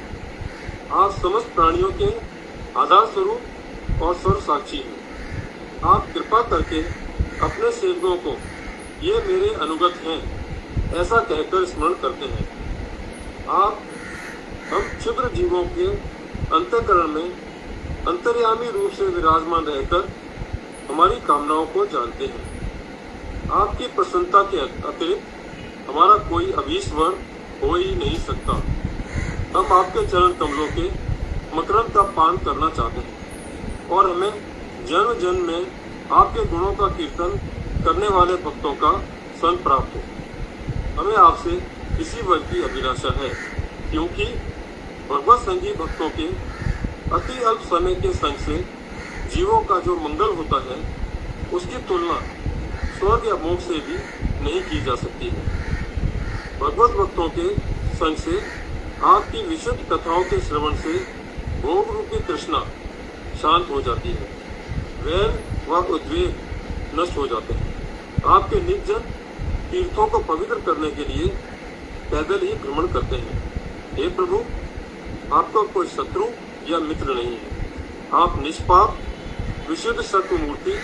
आप समस्त प्राणियों के आधार स्वरूप और सर्व साक्षी हैं। आप कृपा करके अपने सेवकों को ये मेरे अनुगत हैं ऐसा कहकर स्मरण करते हैं। आप हम क्षुद्र जीवों के अंतःकरण में अंतर्यामी रूप से विराजमान रहकर हमारी कामनाओं को जानते हैं। आपकी प्रसन्नता के अतिरिक्त हमारा कोई अभीष्ट वर हो ही नहीं सकता। हम आपके चरण कमलों के मकरंद का पान करना चाहते हैं और हमें जन्म जन्म में आपके गुणों का कीर्तन करने वाले भक्तों का संग प्राप्त हो। हमें आपसे इसी वर्ग की अभिलाषा है, क्योंकि भगवत संगी भक्तों के अति अल्प समय के संग से जीवों का जो मंगल होता है उसकी तुलना स्वर्ग या मोक्ष से भी नहीं की जा सकती है। भगवत भक्तों के संग से आपकी विशुद्ध कथाओं के श्रवण से भोग रूपी तृष्णा शांत हो जाती है। वैर व उद्वेग नष्ट हो जाते हैं। आपके निर्जन तीर्थों को पवित्र करने के लिए पैदल ही भ्रमण करते हैं। हे प्रभु, आपका कोई शत्रु या मित्र नहीं है। आप निष्पाप विशुद्ध सत्य मूर्ति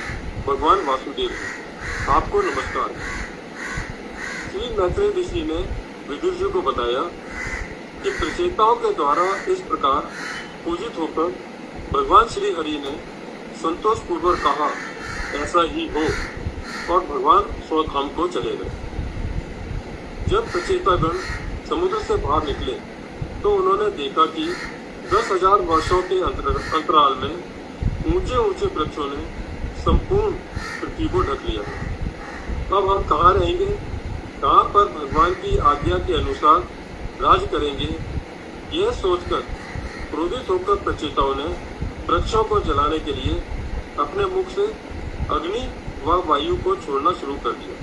भगवान वासुदेव हैं। आपको नमस्कार। श्री मैत्रेय ऋषि ने विदुर जी को बताया कि प्रचेताओं के द्वारा इस प्रकार पूजित होकर भगवान श्री हरि ने संतोष पूर्वक कहा, ऐसा ही हो, और भगवान स्वधाम को चले गए। जब प्रचेतागण समुद्र से बाहर निकले तो उन्होंने देखा कि 10,000 वर्षों के अंतराल में ऊंचे ऊंचे वृक्षों ने संपूर्ण पृथ्वी को ढक लिया। अब हम कहाँ रहेंगे, कहाँ पर भगवान की आज्ञा के अनुसार राज करेंगे? यह सोचकर क्रोधित होकर प्रचेताओं ने वृक्षों को जलाने के लिए अपने मुख से अग्नि व वायु को छोड़ना शुरू कर दिया।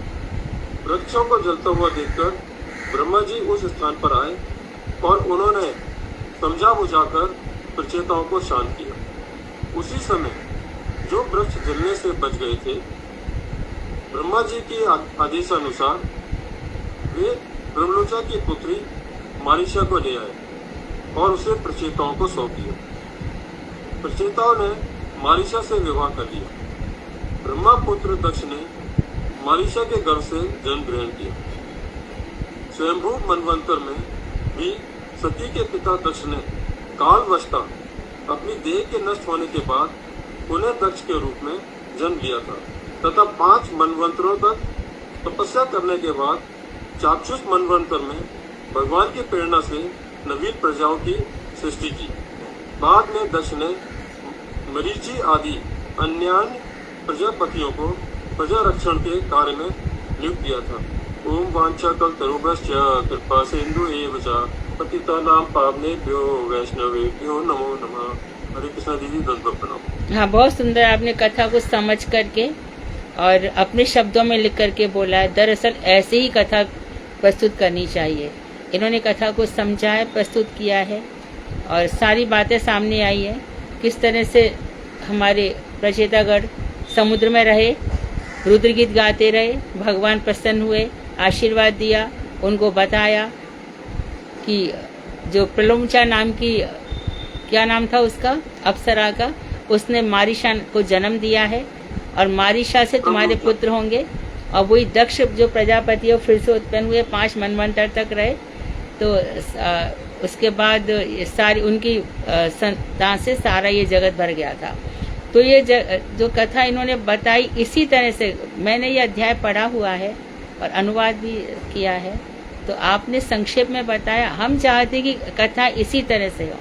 वृक्षों को जलता हुआ देखकर ब्रह्मा जी उस स्थान पर आए और उन्होंने समझा बुझाकर प्रचेताओं को शांत किया। उसी समय जो वृक्ष जलने से बच गए थे, ब्रह्मा जी के आदेशानुसार वे ब्रह्मलोचा की पुत्री मारीशा को ले आए और उसे प्रचेताओं को सौंप दिया। प्रचेताओं ने मारीशा से विवाह कर लिया। ब्रह्मा पुत्र दक्ष ने मारीशा के गर्भ से जन्म ग्रहण किया। स्वयंभू मनवंतर में भी सती के पिता दक्ष ने कालवशता अपनी देह के नष्ट होने के बाद पुनः दक्ष के रूप में जन्म लिया था तथा 5 मनवंतरों तक तपस्या करने के बाद चाक्षुष मनवंतर में भगवान की प्रेरणा से नवीन प्रजाओं की सृष्टि की। बाद में दक्ष ने मरीचि आदि अन्य प्रजापतियों को प्रजा रक्षण के कार्य में नियुक्त किया था। ओम वांछा कल्पतरुभ्यश्च कृपा सिंधु एव च पतितानां पावनेभ्यो वैष्णवेभ्यो नमो नमः। हरे कृष्णा दीदी, दंडवत प्रणाम। हाँ, बहुत सुंदर आपने कथा को समझ करके और अपने शब्दों में लिख करके बोला है। दरअसल ऐसे ही कथा प्रस्तुत करनी चाहिए। इन्होंने कथा को समझा है, प्रस्तुत किया है और सारी बातें सामने आई है। किस तरह से हमारे प्रचेतागढ़ समुद्र में रहे, रुद्र गीत गाते रहे, भगवान प्रसन्न हुए, आशीर्वाद दिया, उनको बताया कि जो प्रलोमचा नाम की, क्या नाम था उसका, अप्सरा का, उसने मारीशा को जन्म दिया है और मारीशा से तुम्हारे पुत्र होंगे। और वही दक्ष जो प्रजापति फिर से उत्पन्न हुए, 5 मनवंतर तक रहे। तो उसके बाद सारी उनकी संतान से सारा ये जगत भर गया था। तो ये जो कथा इन्होंने बताई इसी तरह से, मैंने ये अध्याय पढ़ा हुआ है और अनुवाद भी किया है, तो आपने संक्षेप में बताया। हम चाहते कि कथा इसी तरह से हो,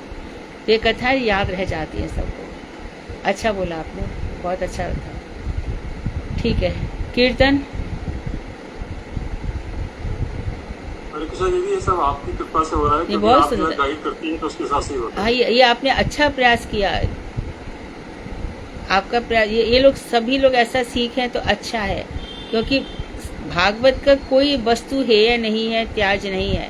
तो ये कथा याद रह जाती है सबको। अच्छा बोला आपने, बहुत अच्छा था। ठीक है, कीर्तन। हरे कृष्ण दीदी, ये सब आपकी कृपा से हो रहा है, ये क्योंकि बहुत आप सुंदर गाइड करती हैं तो उसके हिसाब से ही होता है। हाँ, ये आपने अच्छा प्रयास किया। आपका प्रयास, ये लोग सभी लोग ऐसा सीखें तो अच्छा है, क्योंकि भागवत का कोई वस्तु है या नहीं है, त्याज नहीं है,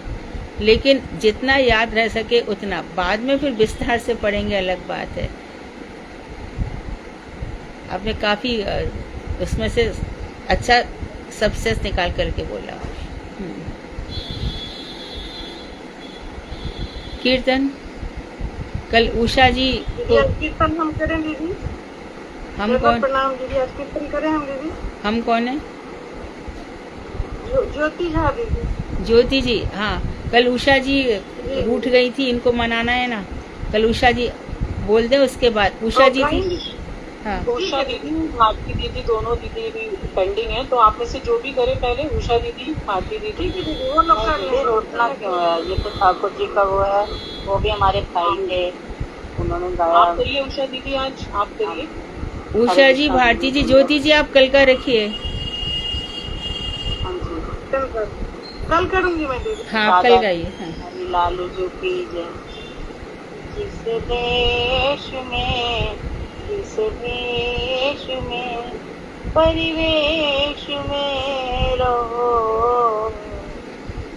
लेकिन जितना याद रह सके उतना। बाद में फिर विस्तार से पढ़ेंगे, अलग बात है। आपने काफी उसमें से अच्छा सक्सेस निकाल करके बोला। कीर्तन। कल उषा जी दीदी आज कीर्तन हम करें दीदी। हम कौन? प्रणाम दीदी, आज कीर्तन करें हम दीदी। हम कौन है? ज्योति झा दीदी। ज्योति जी, हाँ। कल उषा जी रूठ गई थी, इनको मनाना है ना। कल उषा जी बोल दें, उसके बाद उषा जी थी। हाँ, उषा दीदी, भारती दीदी, दोनों दीदी भी पेंडिंग है, तो आप में से जो भी करे पहले, उषा दीदी, भारती दीदी। वो लोग कर ये रोटना क्यों है? ये तो ठाकुर जी का वो है, वो भी हमारे भाई थे, उन्होंने गाया। आप करिए उषा दीदी, आज आप करिए। उषा जी, भारती जी, ज्योति जी, आप कल का रखिए। हाँ जी, कल करूंगी मैं दीदी। हाँ, कल गाइए। हाँ। हरि लालू जो की जय। जिस देश में, जिस देश में, परिवेश में रहो,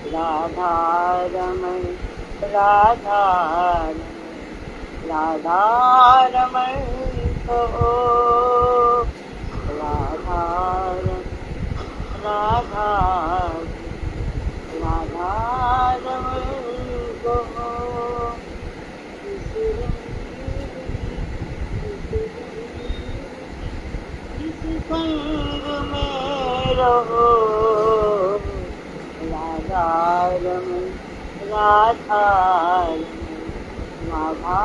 राधा रमण, राधा रमण, राधा रमण कहो, राधा रमण, राधा राधा रमण कहो। जिस संग में रहो, राधा रमण, राधा रमण, राधा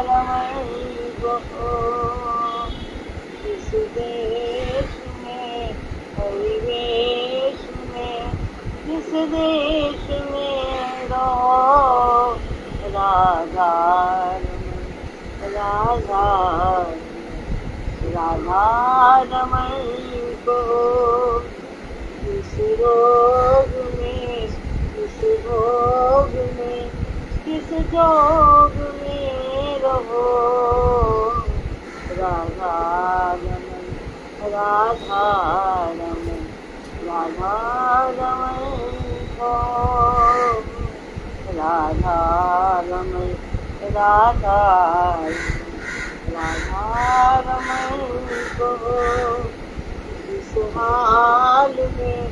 रमण कहो। जिस देश में, परिवेश में, जिस देश में रहो, राधा रमण, राधा रमण, राधा रमण को। जिस रोग में, जिस भोग में, किस जोग में रहो, राधा रमण, राधा रमण, राधा रमण को। राधा रमण, राधा रमण, राधा रमण को। जिस हाल में,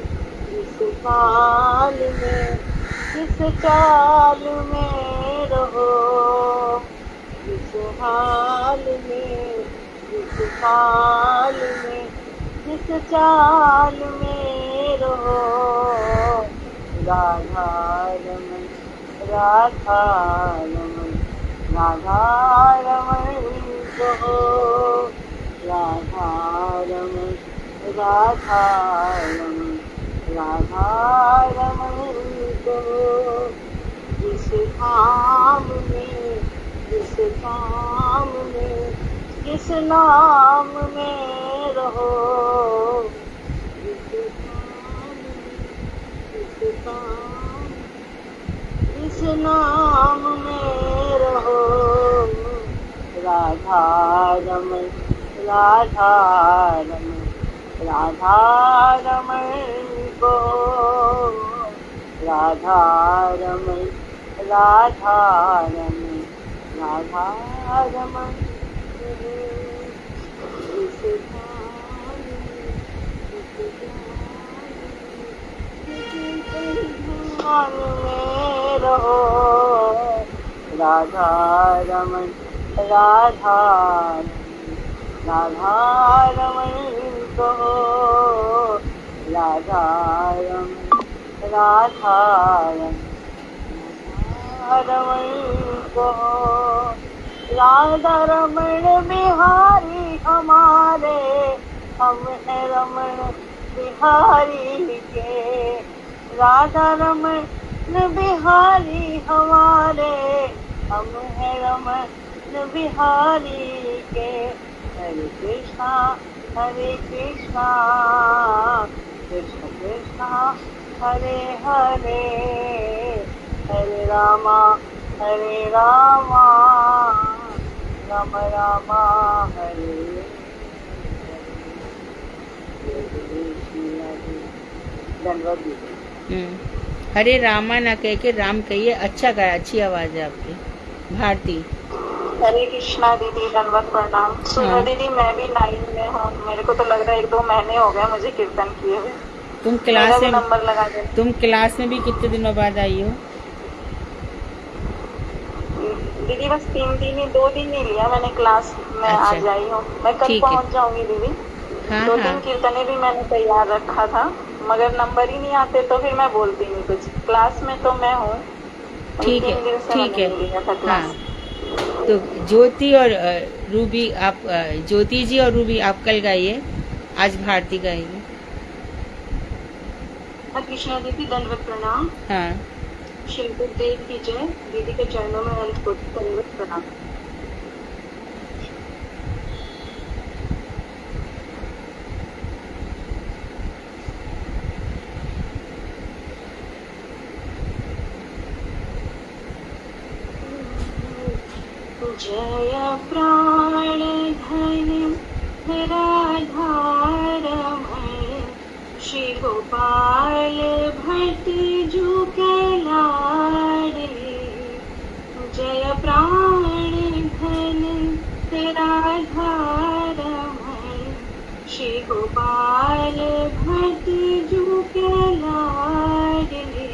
जिस काल में, जिस चाल में रहो, जिस हाल में, जिस काल में, जिस चाल में रहो, राधा रमण, राधा रमण, राधा रमण कहो। राधा रमण, राधा रमण, राधा रमण कहो। जिस काम में, जिस काम में, जिस नाम में रहो, जिस काम में, जिस काम, जिस नाम में रहो, राधा रमण, राधा रमण, राधा रमण को। राधा रमण, राधा रमण, राधा रमण को। जिस काल में, जिस काल में रहो, राधा रमण, राधा रमण, राधा रमण कहो। राधा रमण, राधा रमण, राधा रमण कहो। राधा रमण बिहारी हमारे, हम है रमण बिहारी के। राधा रमण बिहारी हमारे, हम है रमण बिहारी के। हरे कृष्णा कृष्ण कृष्ण हरे हरे, हरे रामा राम राम हरे धन्यवाद दीदी। हरे रामा ना कह के राम कहिए, अच्छा गाया, अच्छी आवाज है आपकी भारती। हरे कृष्णा दीदी, दंडवत प्रणाम। सुनो दीदी, मैं भी लाइन में हूँ, मेरे को तो लग रहा है 1-2 महीने हो गए मुझे कीर्तन किए हुए। तुम क्लास में नंबर लगा दे। तुम क्लास में भी कितने दिनों बाद आई हो? दीदी बस 3 दिन ही, 2 दिन ही लिया मैंने क्लास में। अच्छा। आज आई हूँ, मैं कल ठीक है। पहुँच जाऊंगी दीदी। हाँ 2-3 कीर्तने भी मैंने तैयार रखा था, मगर नंबर ही नहीं आते तो फिर मैं बोलती नहीं कुछ। क्लास में तो मैं हूँ, ठीक 3 दिन से है, ठीक मैंने लिया था है। क्लास। हाँ, तो ज्योति और रूबी, आप ज्योति जी और रूबी आप कल गाइए, आज भारती गाएगी। कृष्णा दीदी, दंडवत प्रणाम। हाँ, श्री गुरुदेव की जय। दीदी के चरणों में अंत को दंडवत प्रणाम। जय प्राण धन राधा रमण, श्री गोपाल भट्ट जू के लाडले। जय प्राण धन राधा रमण, श्री गोपाल भट्ट जू के लाडले।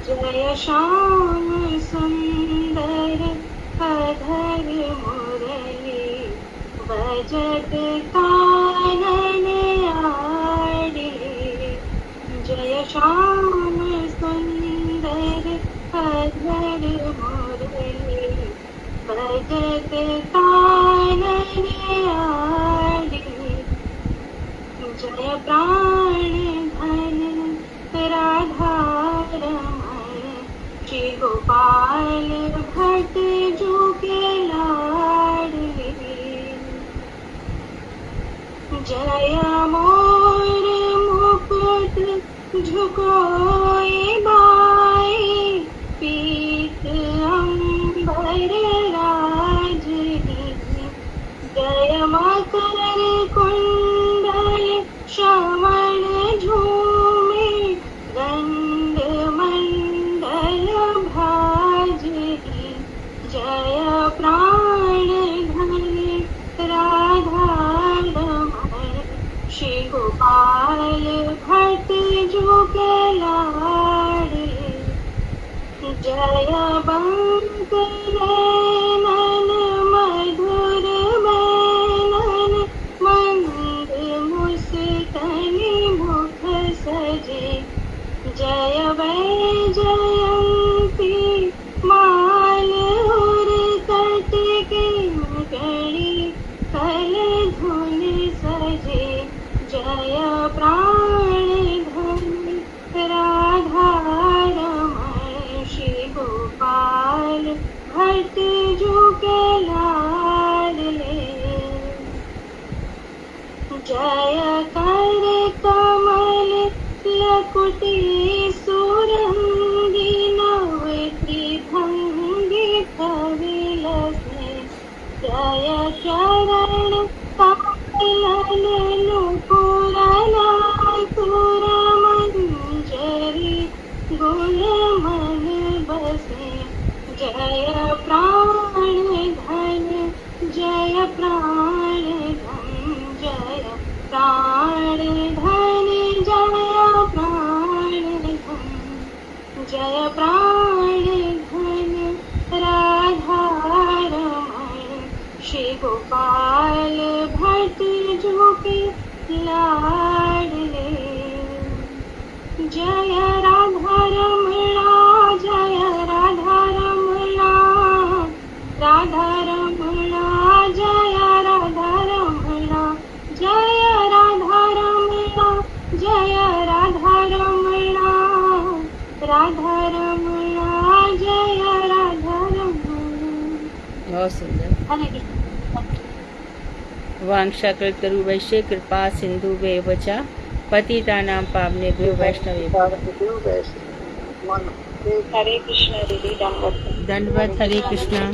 जय श्याम सुंदर अधर मुरली, बजत कानन आडे। जय श्याम सुंदर अधर मुरली, बजत कानन आडे। जय प्राण धन राधा रमण, श्री गोपाल भट्ट जू के लाडले। जय मोर मुकुट झुकोए बाई, पीत अंबर राजनी। जय मकर कुंडल श्रवण झूमे, गंध मंडल भाजनी। जय प्राण धन राधा रमण, श्री गोपाल भट्ट जू के लाडले। जय बंक नैनन मधुर बैनन, मंद मुस्कनि मुख सजे। जय वैजयंती माल उर कट के गणी, कल धुन सजे। जय प्राण धन राधा रमण, श्री गोपाल भट्ट जू के लाडले। जय कर कमल लकुटी सुरंगी, नव त्रिभंगी कविलसे। जय चरण कमल नुपुरला, सुर मंजरी गुण मन बसे। जय प्राण धन, जय प्राण धन, जय प्राण धन, जय प्राण धन। जय प्राण धन राधा रमण, श्री गोपाल भट्ट जू के लाडले। जय राधा रमणा, जय राधा रमणा, राधा रमणा, जय राधा रमणा। जय राधा रमणा, राधा रमणा, जय राधा रमणा। बहुत सुंदर। हरे कृष्ण। वांछाकल्पतरु वैश्य कृपा सिंधु वेवचा पतितानां पावनेभ्यो वैष्णवेभ्यो। हरे कृष्ण दीदी, दंडवत। दंडवत। हरे कृष्णा।